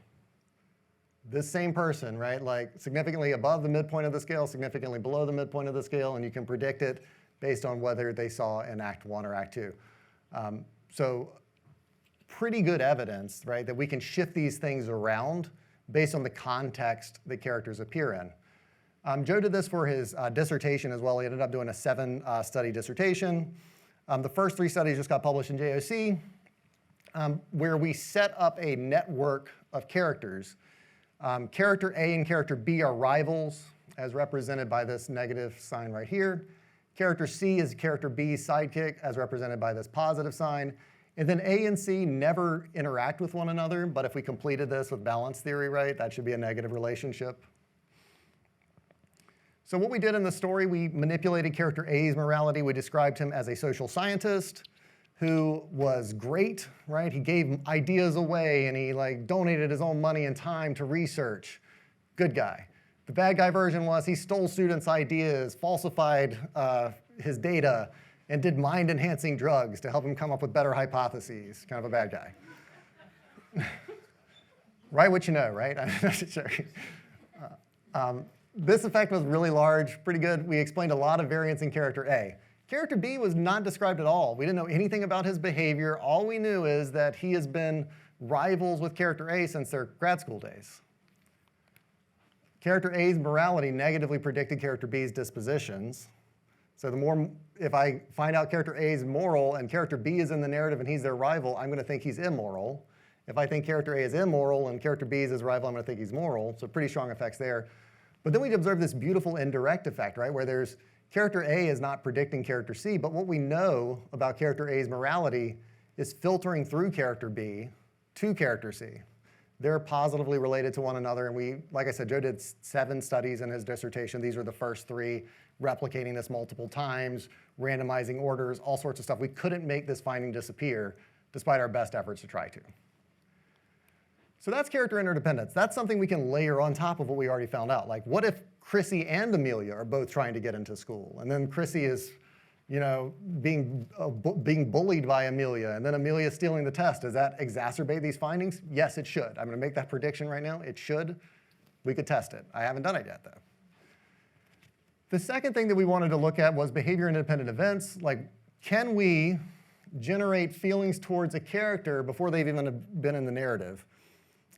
This same person, right, like significantly above the midpoint of the scale, significantly below the midpoint of the scale, and you can predict it based on whether they saw in Act 1 or Act 2. So pretty good evidence, right, that we can shift these things around based on the context the characters appear in. Joe did this for his dissertation as well. He ended up doing a 7-study dissertation. The first 3 studies just got published in JOC, where we set up a network of characters. Character A and character B are rivals, as represented by this negative sign right here. Character C is character B's sidekick, as represented by this positive sign. And then A and C never interact with one another, but if we completed this with balance theory, right, that should be a negative relationship. So what we did in the story, we manipulated character A's morality. We described him as a social scientist who was great, right? He gave ideas away, and he like donated his own money and time to research. Good guy. The bad guy version was he stole students' ideas, falsified his data, and did mind-enhancing drugs to help him come up with better hypotheses. Kind of a bad guy. Write what you know, right? I'm not sure. This effect was really large, pretty good. We explained a lot of variance in character A. Character B was not described at all. We didn't know anything about his behavior. All we knew is that he has been rivals with character A since their grad school days. Character A's morality negatively predicted character B's dispositions. So the more, if I find out character A is moral and character B is in the narrative and he's their rival, I'm going to think he's immoral. If I think character A is immoral and character B is his rival, I'm going to think he's moral. So pretty strong effects there. But then we observe this beautiful indirect effect, right, where there's character A is not predicting character C, but what we know about character A's morality is filtering through character B to character C. They're positively related to one another, and we, like I said, Joe did 7 studies in his dissertation. These were the first 3, replicating this multiple times, randomizing orders, all sorts of stuff. We couldn't make this finding disappear, despite our best efforts to try to. So that's character interdependence. That's something we can layer on top of what we already found out. Like, what if Chrissy and Amelia are both trying to get into school, and then Chrissy is, you know, being bullied by Amelia, and then Amelia is stealing the test? Does that exacerbate these findings? Yes, it should. I'm going to make that prediction right now. It should. We could test it. I haven't done it yet, though. The second thing that we wanted to look at was behavior-independent events. Like, can we generate feelings towards a character before they've even been in the narrative?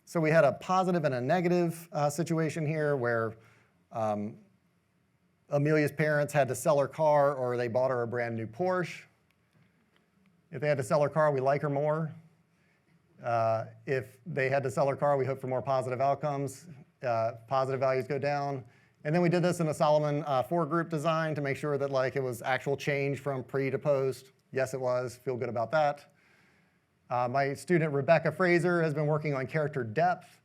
So we had a positive and a negative situation here where Amelia's parents had to sell her car, or they bought her a brand new Porsche. If they had to sell her car, we like her more. If they had to sell her car, we hope for more positive outcomes. Positive values go down. And then we did this in a Solomon 4-group design to make sure that like it was actual change from pre to post. Yes, it was. Feel good about that. My student Rebecca Fraser has been working on character depth.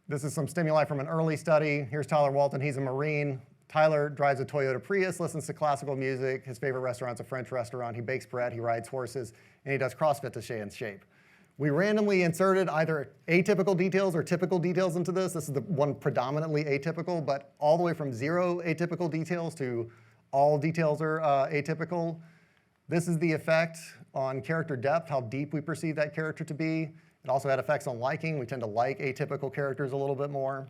This is some stimuli from an early study. Here's Tyler Walton. He's a Marine. Tyler drives a Toyota Prius, listens to classical music. His favorite restaurant's a French restaurant. He bakes bread, he rides horses, and he does CrossFit to stay in shape. We randomly inserted either atypical details or typical details into this. This is the one predominantly atypical, but all the way from 0 atypical details to all details are atypical. This is the effect on character depth, how deep we perceive that character to be. It also had effects on liking. We tend to like atypical characters a little bit more.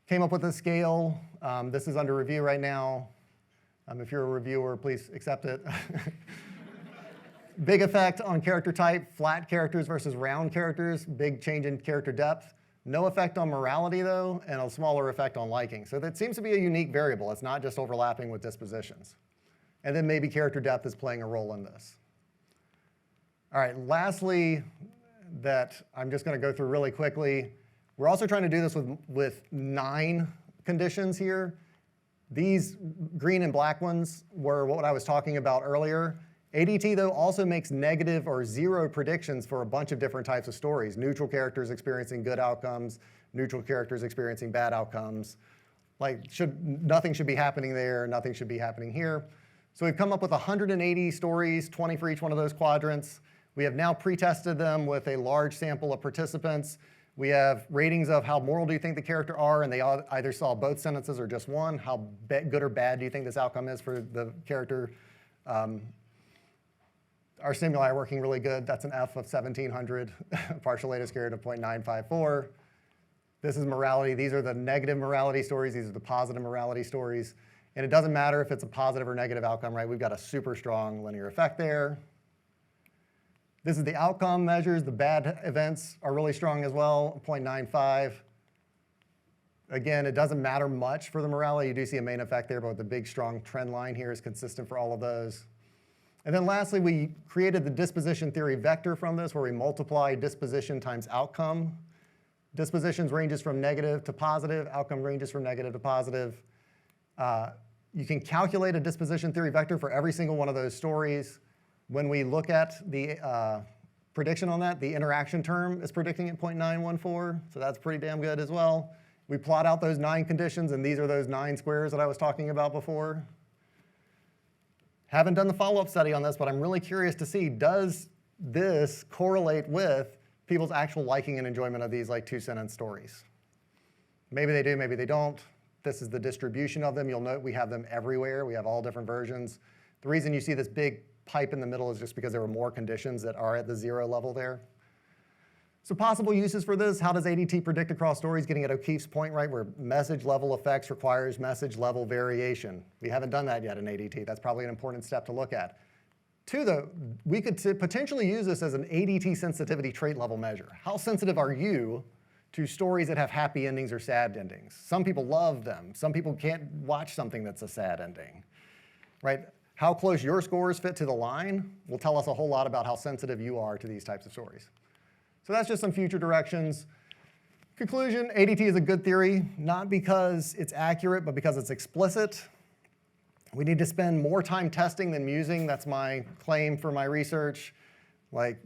Came up with a scale. This is under review right now. If you're a reviewer, please accept it. Big effect on character type, flat characters versus round characters, big change in character depth. No effect on morality, though, and a smaller effect on liking. So that seems to be a unique variable. It's not just overlapping with dispositions. And then maybe character depth is playing a role in this. All right, lastly, that I'm just going to go through really quickly. We're also trying to do this with 9 conditions here. These green and black ones were what I was talking about earlier. ADT, though, also makes negative or 0 predictions for a bunch of different types of stories. Neutral characters experiencing good outcomes, neutral characters experiencing bad outcomes. Like, nothing should be happening there, nothing should be happening here. So we've come up with 180 stories, 20 for each one of those quadrants. We have now pre-tested them with a large sample of participants. We have ratings of how moral do you think the character are, and they either saw both sentences or just one. How good or bad do you think this outcome is for the character? Our stimuli are working really good. That's an F of 1700, partial latest scared of 0.954. This is morality. These are the negative morality stories. These are the positive morality stories. And it doesn't matter if it's a positive or negative outcome, right? We've got a super strong linear effect there. This is the outcome measures. The bad events are really strong as well, 0.95. Again, it doesn't matter much for the morality. You do see a main effect there, but the big, strong trend line here is consistent for all of those. And then lastly, we created the disposition theory vector from this, where we multiply disposition times outcome. Dispositions ranges from negative to positive. Outcome ranges from negative to positive. You can calculate a disposition theory vector for every single one of those stories. When we look at the prediction on that, the interaction term is predicting at 0.914, so that's pretty damn good as well. We plot out those 9 conditions, and these are those 9 squares that I was talking about before. Haven't done the follow-up study on this, but I'm really curious to see, does this correlate with people's actual liking and enjoyment of these like 2-sentence stories? Maybe they do, maybe they don't. This is the distribution of them. You'll note we have them everywhere. We have all different versions. The reason you see this big pipe in the middle is just because there were more conditions that are at the 0 level there. So possible uses for this: how does ADT predict across stories? Getting at O'Keefe's point, right, where message level effects requires message level variation. We haven't done that yet in ADT. That's probably an important step to look at. 2, though, we could potentially use this as an ADT sensitivity trait level measure. How sensitive are you to stories that have happy endings or sad endings? Some people love them. Some people can't watch something that's a sad ending, right? How close your scores fit to the line will tell us a whole lot about how sensitive you are to these types of stories. So that's just some future directions. Conclusion, ADT is a good theory, not because it's accurate, but because it's explicit. We need to spend more time testing than musing. That's my claim for my research. Like,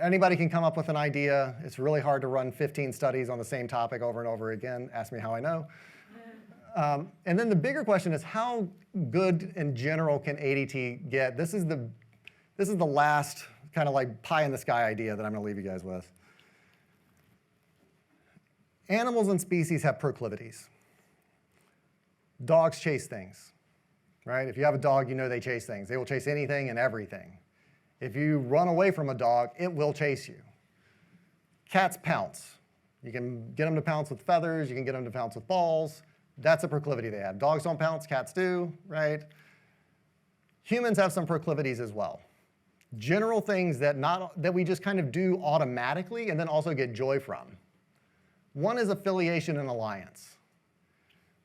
anybody can come up with an idea. It's really hard to run 15 studies on the same topic over and over again. Ask me how I know. And then the bigger question is, how good in general can ADT get? This is the last kind of like pie in the sky idea that I'm going to leave you guys with. Animals and species have proclivities. Dogs chase things, right? If you have a dog, you know they chase things. They will chase anything and everything. If you run away from a dog, it will chase you. Cats pounce. You can get them to pounce with feathers. You can get them to pounce with balls. That's a proclivity they have. Dogs don't pounce, cats do, right? Humans have some proclivities as well. General things that we just kind of do automatically and then also get joy from. One is affiliation and alliance.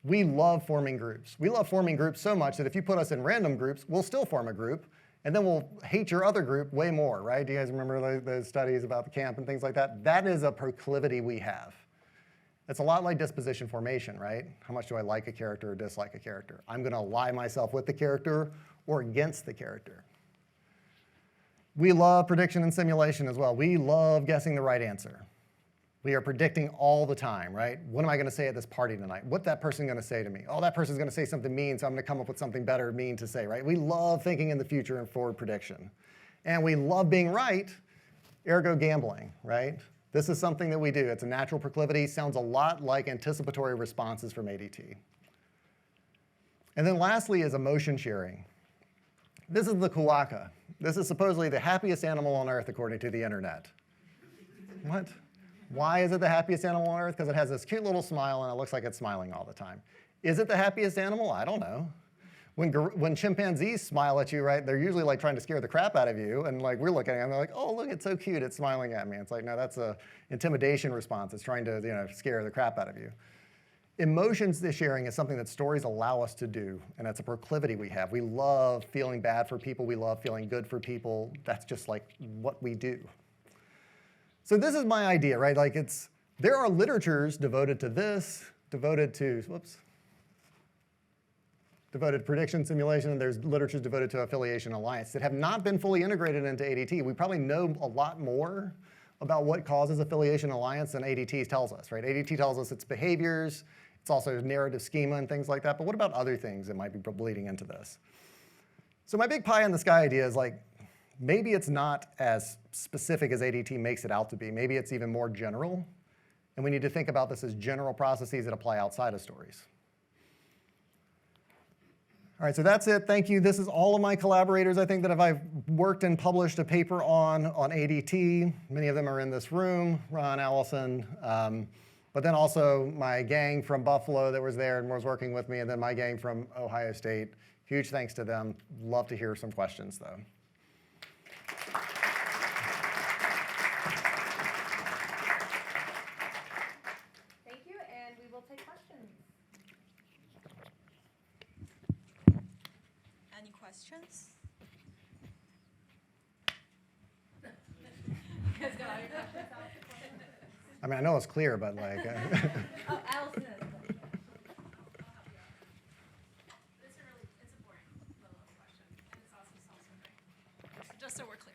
We love forming groups. We love forming groups so much that if you put us in random groups, we'll still form a group, and then we'll hate your other group way more, right? Do you guys remember those studies about the camp and things like that? That is a proclivity we have. It's a lot like disposition formation, right? How much do I like a character or dislike a character? I'm going to ally myself with the character or against the character. We love prediction and simulation as well. We love guessing the right answer. We are predicting all the time, right? What am I going to say at this party tonight? What's that person going to say to me? Oh, that person's going to say something mean, so I'm going to come up with something better mean to say, right? We love thinking in the future and forward prediction. And we love being right, ergo gambling, right? This is something that we do. It's a natural proclivity. Sounds a lot like anticipatory responses from ADT. And then lastly is emotion sharing. This is the quokka. This is supposedly the happiest animal on earth according to the internet. What? Why is it the happiest animal on earth? Because it has this cute little smile and it looks like it's smiling all the time. Is it the happiest animal? I don't know. When chimpanzees smile at you, right, they're usually like trying to scare the crap out of you, and like we're looking at them, they're like, oh, look, it's so cute, it's smiling at me. It's like, no, that's a intimidation response. It's trying to scare the crap out of you. Emotions sharing is something that stories allow us to do, and it's a proclivity we have. We love feeling bad for people. We love feeling good for people. That's just like what we do. So this is my idea, right? Like there are literatures devoted to this, devoted to prediction simulation, and there's literatures devoted to affiliation alliance that have not been fully integrated into ADT. We probably know a lot more about what causes affiliation alliance than ADT tells us, right? ADT tells us it's behaviors, it's also narrative schema and things like that, but what about other things that might be bleeding into this? So my big pie in the sky idea is like, maybe it's not as specific as ADT makes it out to be. Maybe it's even more general, and we need to think about this as general processes that apply outside of stories. All right, so that's it. Thank you. This is all of my collaborators, I think, that I've worked and published a paper on ADT. Many of them are in this room, Ron, Allison, but then also my gang from Buffalo that was there and was working with me, and then my gang from Ohio State. Huge thanks to them. Love to hear some questions, though. Thank you, and we will take questions. Any questions? I mean, I know it's clear, but like. Oh, Allison has a question. It's a boring little question, and it's also self-serving. Just so we're clear.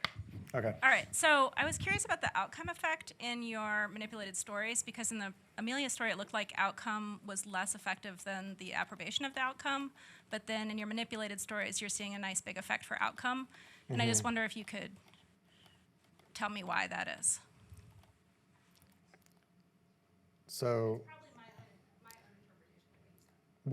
Okay. All right, so I was curious about the outcome effect in your manipulated stories, because in the Amelia story, it looked like outcome was less effective than the approbation of the outcome, but then in your manipulated stories, you're seeing a nice big effect for outcome, and I just wonder if you could tell me why that is. So, Probably my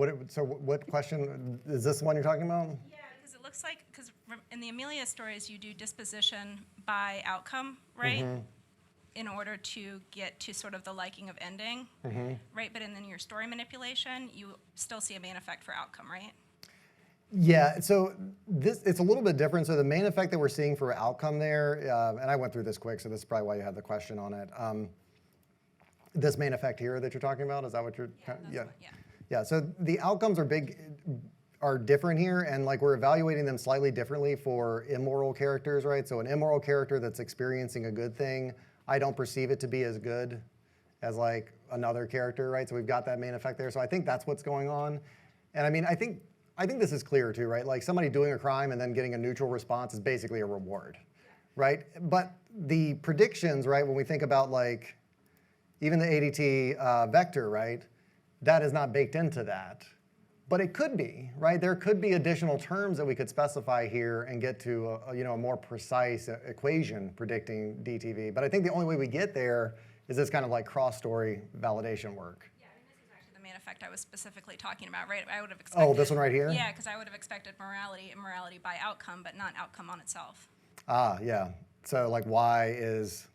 interpretation. what question, is this the one you're talking about? Yeah, because it looks like, because in the Amelia stories, you do disposition by outcome, right? In order to get to sort of the liking of ending, right? But in then your story manipulation, you still see a main effect for outcome, right? Yeah, so it's a little bit different. So the main effect that we're seeing for outcome there, and I went through this quick, so this is probably why you have the question on it. This main effect here that you're talking about, is that what you're? Yeah. Yeah. So the outcomes are different here, and like we're evaluating them slightly differently for immoral characters, right? So an immoral character that's experiencing a good thing, I don't perceive it to be as good as like another character, right? So we've got that main effect there. So I think that's what's going on, and I mean I think this is clear too, right? Like somebody doing a crime and then getting a neutral response is basically a reward, right? But the predictions, right? When we think about like even the ADT vector, right? That is not baked into that. But it could be, right? There could be additional terms that we could specify here and get to a more precise equation predicting DTV. But I think the only way we get there is this kind of like cross-story validation work. Yeah, I mean, this is actually the main effect I was specifically talking about, right? I would have expected. Oh, this one right here? Yeah, because I would have expected immorality by outcome, but not outcome on itself. Ah, yeah. So like why is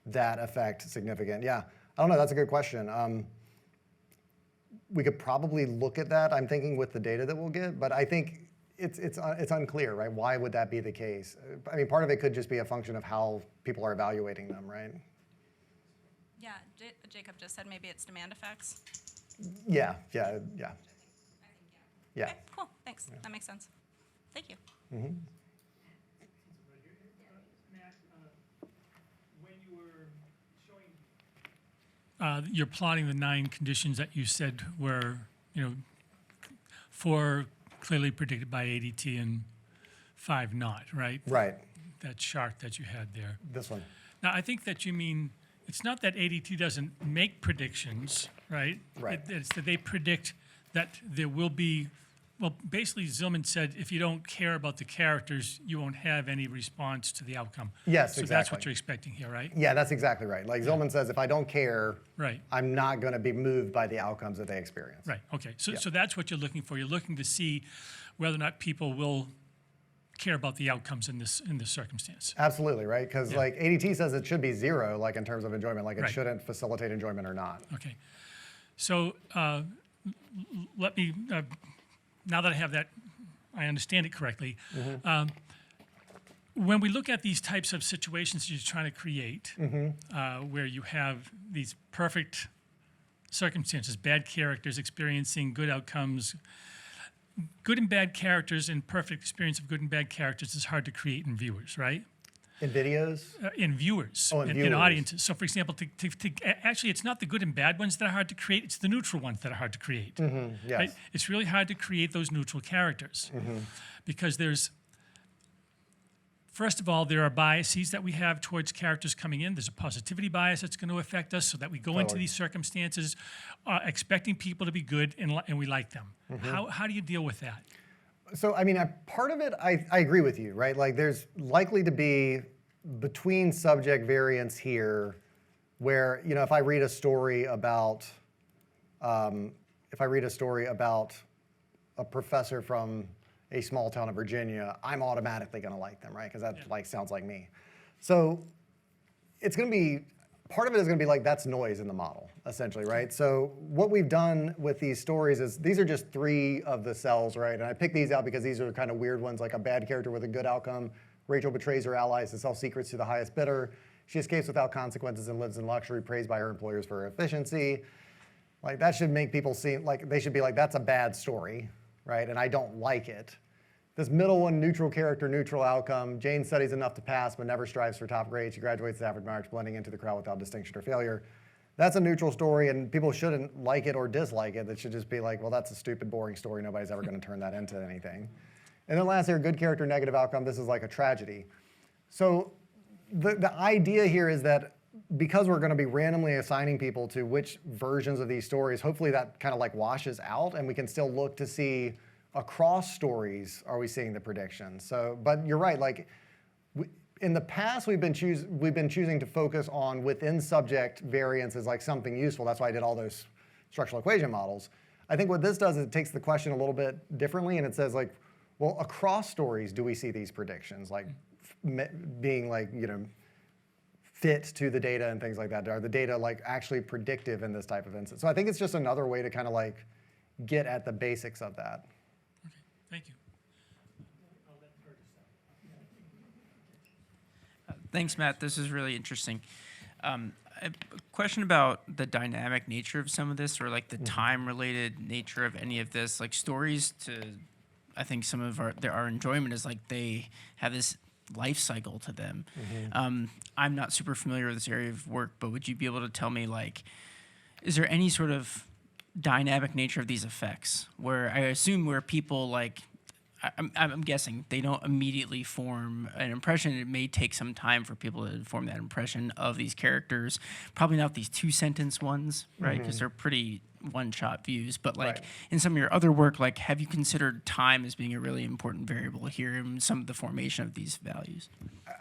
that effect significant? Yeah, I don't know, that's a good question. We could probably look at that, I'm thinking, with the data that we'll get, but I think it's unclear, right? Why would that be the case? I mean, part of it could just be a function of how people are evaluating them, right? Yeah, Jacob just said maybe it's demand effects. Yeah. I think, yeah. Yeah. Okay, cool, thanks. Yeah. That makes sense. Thank you. Mm-hmm. Matt, when you were showing, you're plotting the 9 conditions that you said were, 4 clearly predicted by ADT and 5 not, right? Right. That chart that you had there. This one. Now, I think that you mean it's not that ADT doesn't make predictions, right? Right. It's that they predict that there will be. Well, basically, Zillman said if you don't care about the characters, you won't have any response to the outcome. Yes, so exactly. that's what you're expecting here, right? Yeah, that's exactly right. Like Zillman says, if I don't care, Right. I'm not going to be moved by the outcomes that they experience. Right, okay. So, Yeah. so that's what you're looking for. You're looking to see whether or not people will care about the outcomes in this circumstance. Absolutely, right? Because like ADT says it should be 0, like in terms of enjoyment, like it Right. shouldn't facilitate enjoyment or not. Okay. So let me, now that I have that, I understand it correctly. When we look at these types of situations you're trying to create, where you have these perfect circumstances, bad characters experiencing good outcomes, good and bad characters and perfect experience of good and bad characters is hard to create in viewers, right? In videos? In viewers, Oh, in in viewers. audiences. So, for example, actually, it's not the good and bad ones that are hard to create; it's the neutral ones that are hard to create. Yes. Right? It's really hard to create those neutral characters because there's, first of all, there are biases that we have towards characters coming in. There's a positivity bias that's going to affect us, so that we go into Totally. these circumstances expecting people to be good and we like them. How do you deal with that? So, I mean, part of it, I agree with you, right? Like, there's likely to be between subject variance here where, you know, if I read a story about, a professor from a small town of Virginia, I'm automatically going to like them, right? Because that like sounds like me. So it's going to be, part of it is going to be like that's noise in the model, essentially, right? So what we've done with these stories is these are just 3 of the cells, right? And I picked these out because these are kind of weird ones, like a bad character with a good outcome. Rachel betrays her allies to sell secrets to the highest bidder. She escapes without consequences and lives in luxury, praised by her employers for her efficiency. Like that should make people seem like they should be like, that's a bad story, right? And I don't like it. This middle one, neutral character, neutral outcome. Jane studies enough to pass, but never strives for top grades. She graduates with average marks, blending into the crowd without distinction or failure. That's a neutral story, and people shouldn't like it or dislike it. It should just be like, well, that's a stupid, boring story. Nobody's ever going to turn that into anything. And then last here, good character, negative outcome. This is like a tragedy. So the idea here is that because we're going to be randomly assigning people to which versions of these stories, hopefully that kind of like washes out, and we can still look to see across stories, are we seeing the predictions? So, but you're right. Like in the past, we've been choosing to focus on within subject variance as like something useful. That's why I did all those structural equation models. I think what this does is it takes the question a little bit differently, and it says like, well, across stories, do we see these predictions like being like, you know, fit to the data and things like that? Are the data like actually predictive in this type of instance? So I think it's just another way to kind of like get at the basics of that. Okay, thank you. Thanks, Matt. This is really interesting. A question about the dynamic nature of some of this, or like the time-related nature of any of this. Like stories, to I think some of our enjoyment is like they have this life cycle to them. I'm not super familiar with this area of work, but would you be able to tell me, like, is there any sort of dynamic nature of these effects where I assume where people like, I'm guessing they don't immediately form an impression. It may take some time for people to form that impression of these characters. Probably not these 2-sentence ones, right? Because they're pretty one-shot views. But like Right. in some of your other work, like have you considered time as being a really important variable here in some of the formation of these values?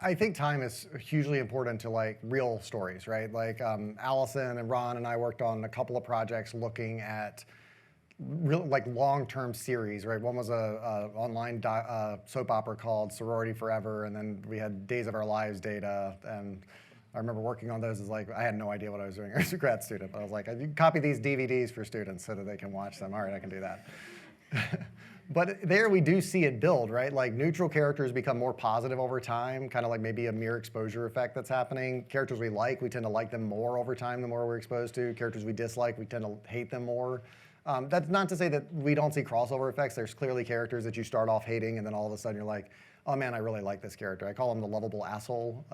I think time is hugely important to like real stories, right? Like Allison and Ron and I worked on a couple of projects looking at real like long-term series, right? One was a online soap opera called Sorority Forever, and then we had Days of Our Lives data. And I remember working on those as like, I had no idea what I was doing as a grad student, but I was like, you copy these DVDs for students so that they can watch them. All right, I can do that. But there we do see it build, right? Like neutral characters become more positive over time, kind of like maybe a mere exposure effect that's happening. Characters we like, we tend to like them more over time the more we're exposed to. Characters we dislike, we tend to hate them more. That's not to say that we don't see crossover effects. There's clearly characters that you start off hating, and then all of a sudden you're like, oh man, I really like this character. I call him the lovable asshole.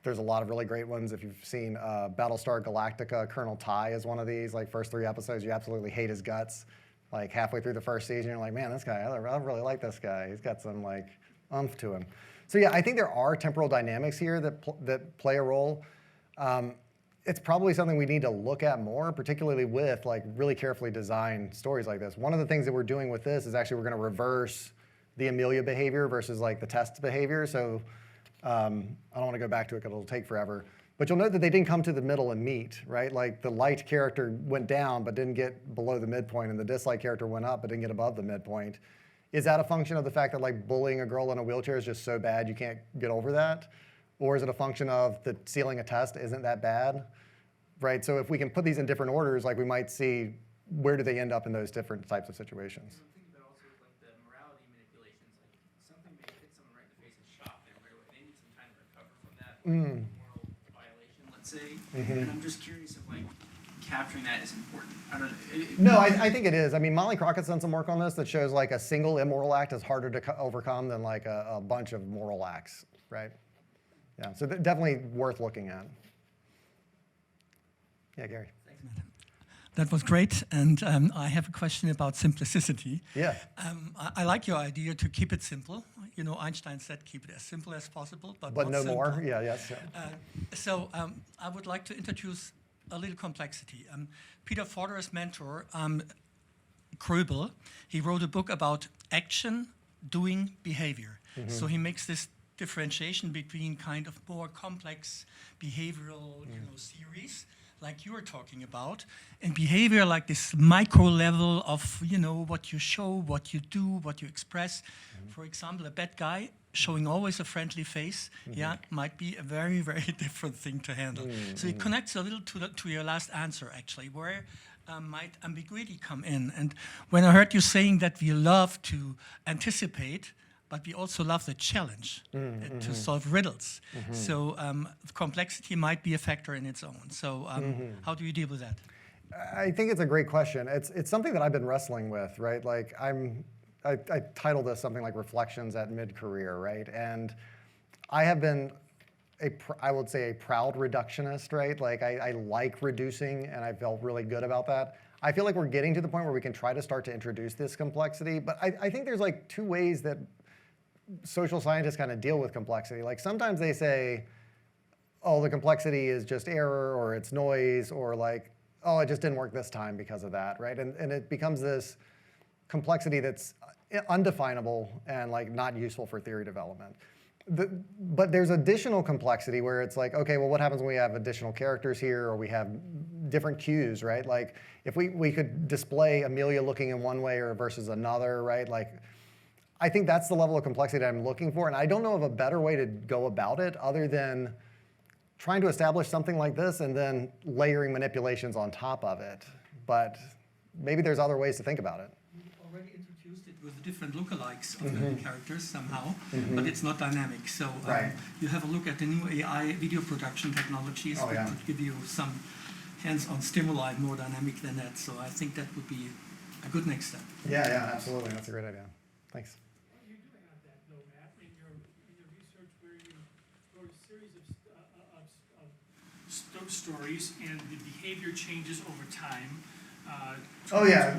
There's a lot of really great ones. If you've seen Battlestar Galactica, Colonel Ty is one of these. Like first 3 episodes, you absolutely hate his guts. Like halfway through the first season, you're like, man, this guy, I really like this guy. He's got some like oomph to him. So yeah, I think there are temporal dynamics here that play a role. It's probably something we need to look at more, particularly with like really carefully designed stories like this. One of the things that we're doing with this is actually we're going to reverse the Amelia behavior versus like the test behavior. So I don't want to go back to it because it'll take forever. But you'll note that they didn't come to the middle and meet, right? Like the liked character went down but didn't get below the midpoint, and the disliked character went up but didn't get above the midpoint. is that a function of the fact that like bullying a girl in a wheelchair is just so bad you can't get over that? Or is it a function of the sealing a test isn't that bad? Right, so if we can put these in different orders, like we might see where do they end up in those different types of situations. I'm thinking about also like the morality manipulations, like something may hit someone right in the face and shock them right away. They need some time to recover from that moral violation, let's say. And I'm just curious if like capturing that is important. I don't know. No, I think it is. I mean, Molly Crockett's done some work on this that shows like a single immoral act is harder to overcome than like a bunch of moral acts, right? Yeah, so definitely worth looking at. Yeah, Gary. That was great, and I have a question about simplicity. Yeah. I like your idea to keep it simple. You know, Einstein said keep it as simple as possible, but But no not more. simple. Yeah, yes. Yeah. So I would like to introduce a little complexity. Peter Forder's mentor, Kröbel, he wrote a book about action, doing, behavior. So he makes this differentiation between kind of more complex behavioral series, like you were talking about, and behavior like this micro level of, what you show, what you do, what you express. For example, a bad guy showing always a friendly face, might be a very, very different thing to handle. So it connects a little to your last answer, actually, where might ambiguity come in. And when I heard you saying that we love to anticipate, but we also love the challenge to solve riddles. So complexity might be a factor in its own. So how do you deal with that? I think it's a great question. It's something that I've been wrestling with, right? Like I titled this something like Reflections at Mid-Career, right? And I have been I would say a proud reductionist, right? Like I like reducing and I felt really good about that. I feel like we're getting to the point where we can try to start to introduce this complexity, but I think there's like two ways that social scientists kind of deal with complexity. Like sometimes they say, oh, the complexity is just error or it's noise or like, oh, it just didn't work this time because of that, right? And it becomes this complexity that's undefinable and like not useful for theory development. But there's additional complexity where it's like, okay, well, what happens when we have additional characters here or we have different cues, right? Like if we could display Amelia looking in one way or versus another, right? Like I think that's the level of complexity that I'm looking for, and I don't know of a better way to go about it other than trying to establish something like this and then layering manipulations on top of it. But maybe there's other ways to think about it. You already introduced it with the different lookalikes of the characters somehow, but it's not dynamic. So Right. you have a look at the new AI video production technologies Oh, that yeah. could give you some hands-on stimuli more dynamic than that. So I think that would be a good next step. Yeah, absolutely. That's a great idea. Thanks. You do have that, though, Matt, in your research where you wrote a series of stories and the behavior changes over time. Oh yeah,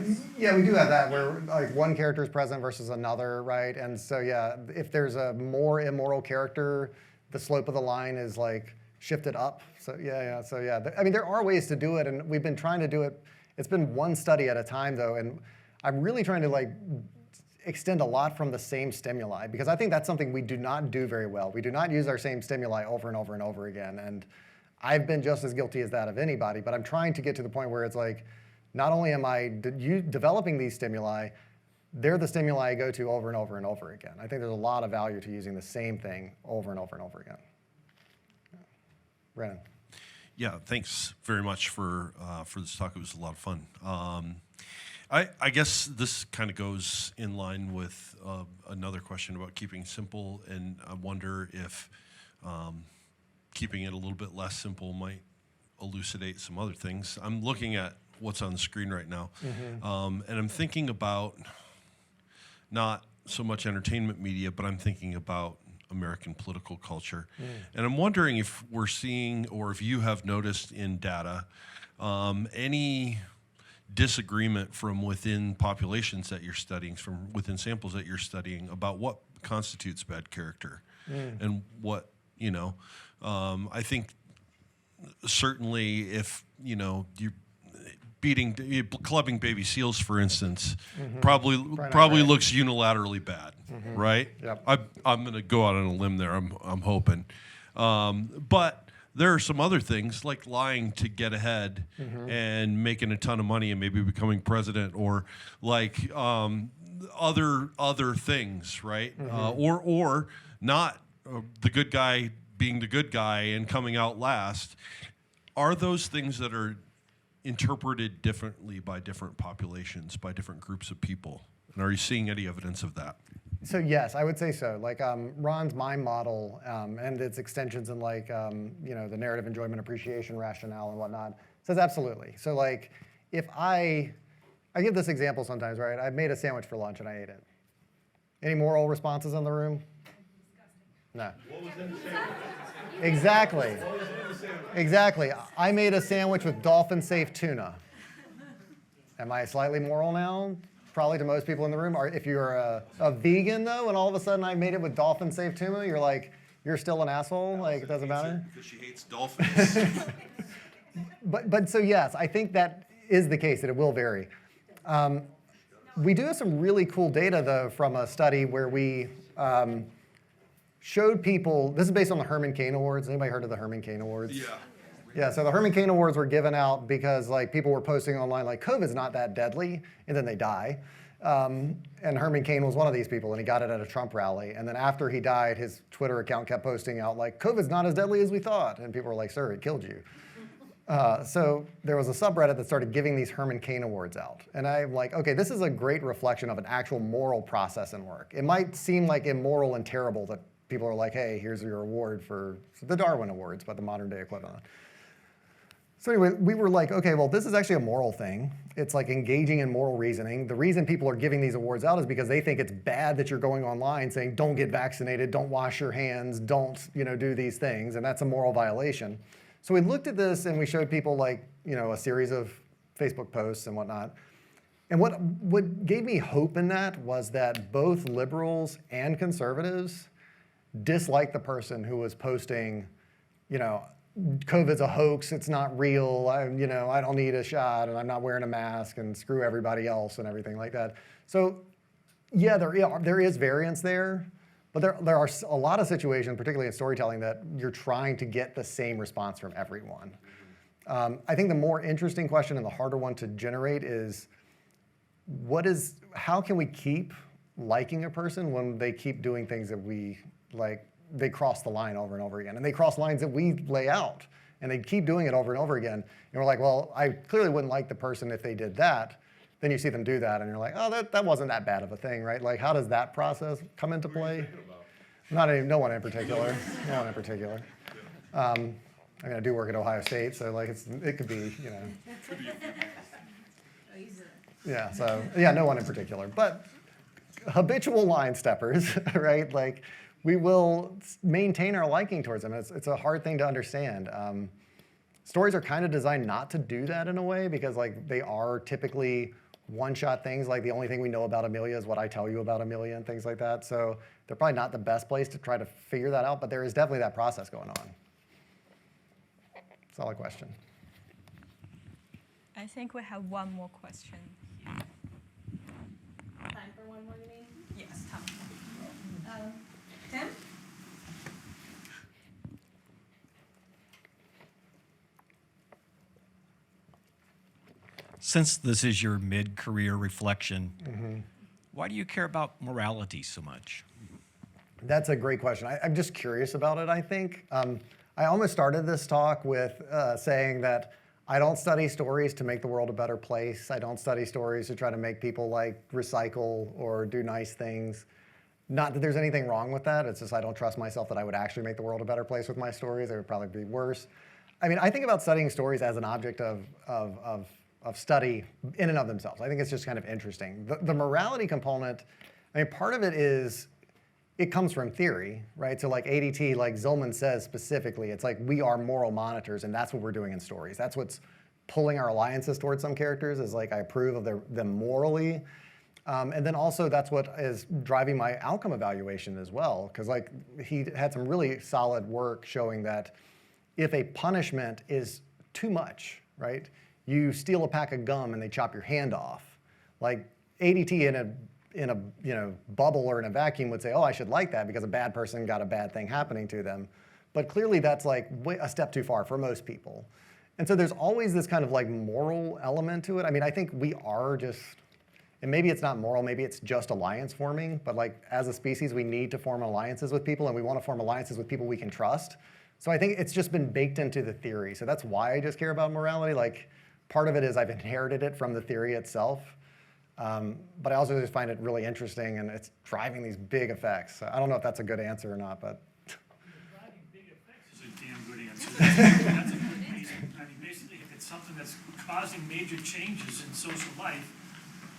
we do have that where like one character is present versus another, right? And so yeah, if there's a more immoral character, the slope of the line is like shifted up. So I mean, there are ways to do it, and we've been trying to do it. It's been one study at a time though, and I'm really trying to like extend a lot from the same stimuli because I think that's something we do not do very well. We do not use our same stimuli over and over and over again, and I've been just as guilty as that of anybody. But I'm trying to get to the point where it's like, not only am I developing these stimuli, they're the stimuli I go to over and over and over again. I think there's a lot of value to using the same thing over and over and over again. Brennan. Yeah, thanks very much for this talk. It was a lot of fun. I guess this kind of goes in line with another question about keeping simple, and I wonder if keeping it a little bit less simple might elucidate some other things. I'm looking at what's on the screen right now, and I'm thinking about not so much entertainment media, but I'm thinking about American political culture. And I'm wondering if we're seeing, or if you have noticed in data, any disagreement from within populations that you're studying, from within samples that you're studying, about what constitutes bad character and what, I think certainly if, you're clubbing baby seals, for instance, probably looks unilaterally bad, right? Yep. I'm going to go out on a limb there. I'm hoping, but there are some other things like lying to get ahead and making a ton of money and maybe becoming president, or like other things, right? Or not the good guy being the good guy and coming out last. Are those things that are interpreted differently by different populations, by different groups of people? And are you seeing any evidence of that? So yes, I would say so. Like Ron's mind model and its extensions in like the narrative enjoyment appreciation rationale and whatnot says absolutely. So like if I give this example sometimes, right? I made a sandwich for lunch and I ate it. Any moral responses in the room? No. What was in the sandwich? Exactly. Exactly. I made a sandwich with dolphin-safe tuna. Am I slightly moral now? Probably to most people in the room. Or if you're a vegan, though, and all of a sudden I made it with dolphin-safe tuna, you're like, you're still an asshole? Like, it doesn't matter? Because she hates dolphins. But so, yes, I think that is the case, that it will vary. We do have some really cool data, though, from a study where we showed people, this is based on the Herman Cain Awards. Anybody heard of the Herman Cain Awards? Yeah. Yeah, so the Herman Cain Awards were given out because like people were posting online like COVID's not that deadly, and then they die. And Herman Cain was one of these people, and he got it at a Trump rally. And then after he died, his Twitter account kept posting out like, COVID's not as deadly as we thought. And people were like, sir, it killed you. So there was a subreddit that started giving these Herman Cain Awards out. And I'm like, okay, this is a great reflection of an actual moral process and work. It might seem like immoral and terrible that people are like, hey, here's your award for the Darwin Awards, but the modern day equivalent. So anyway, we were like, okay, well, this is actually a moral thing. It's like engaging in moral reasoning. The reason people are giving these awards out is because they think it's bad that you're going online saying, don't get vaccinated, don't wash your hands, don't do these things, and that's a moral violation. So we looked at this and we showed people like, a series of Facebook posts and whatnot. And what gave me hope in that was that both liberals and conservatives disliked the person who was posting, COVID's a hoax, it's not real, I don't need a shot, and I'm not wearing a mask, and screw everybody else and everything like that. So yeah, there is variance there, but there are a lot of situations, particularly in storytelling, that you're trying to get the same response from everyone. I think the more interesting question and the harder one to generate is, how can we keep liking a person when they keep doing things that we like? They cross the line over and over again, and they cross lines that we lay out, and they keep doing it over and over again. And we're like, well, I clearly wouldn't like the person if they did that. Then you see them do that, and you're like, oh, that wasn't that bad of a thing, right? Like, how does that process come into play? No one in particular. No one in particular. I do work at Ohio State, so like it could be, Yeah. So yeah, no one in particular, but habitual line steppers, right? Like, we will maintain our liking towards them. It's a hard thing to understand. Stories are kind of designed not to do that in a way, because like they are typically one-shot things. Like the only thing we know about Amelia is what I tell you about Amelia and things like that. So they're probably not the best place to try to figure that out, but there is definitely that process going on. Solid question. I think we have one more question. Time for one more, you mean? Yes, Tom. Tim? Since this is your mid-career reflection, why do you care about morality so much? That's a great question. I'm just curious about it, I think. I almost started this talk with saying that I don't study stories to make the world a better place. I don't study stories to try to make people like recycle or do nice things. Not that there's anything wrong with that. It's just I don't trust myself that I would actually make the world a better place with my stories. It would probably be worse. I mean, I think about studying stories as an object of study in and of themselves. I think it's just kind of interesting. The morality component, I mean, part of it is, it comes from theory, right? So like ADT, like Zillman says specifically, it's like we are moral monitors, and that's what we're doing in stories. That's what's pulling our alliances towards some characters, is like I approve of them morally. And then also that's what is driving my outcome evaluation as well, because like he had some really solid work showing that if a punishment is too much, right? You steal a pack of gum and they chop your hand off. Like ADT in a bubble or in a vacuum would say, oh, I should like that because a bad person got a bad thing happening to them. but clearly that's like a step too far for most people. And so there's always this kind of like moral element to it. I mean, I think we are just, and maybe it's not moral, maybe it's just alliance forming, but like as a species, we need to form alliances with people, and we want to form alliances with people we can trust. So I think it's just been baked into the theory. So that's why I just care about morality. Like part of it is I've inherited it from the theory itself. But I also just find it really interesting, and it's driving these big effects. So I don't know if that's a good answer or not, but. Driving big effects is a damn good answer. That's a good reason. I mean, basically, if it's something that's causing major changes in social life,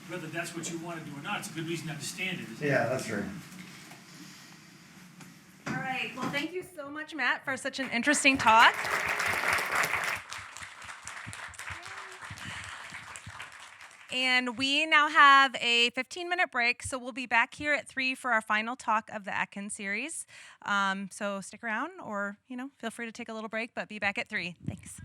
whether that's what you want to do or not, it's a good reason to understand it. Yeah, that's true. All right. Well, thank you so much, Matt, for such an interesting talk. And we now have a 15-minute break, so we'll be back here at 3 for our final talk of the Atkin series. So stick around, or feel free to take a little break, but be back at 3. Thanks.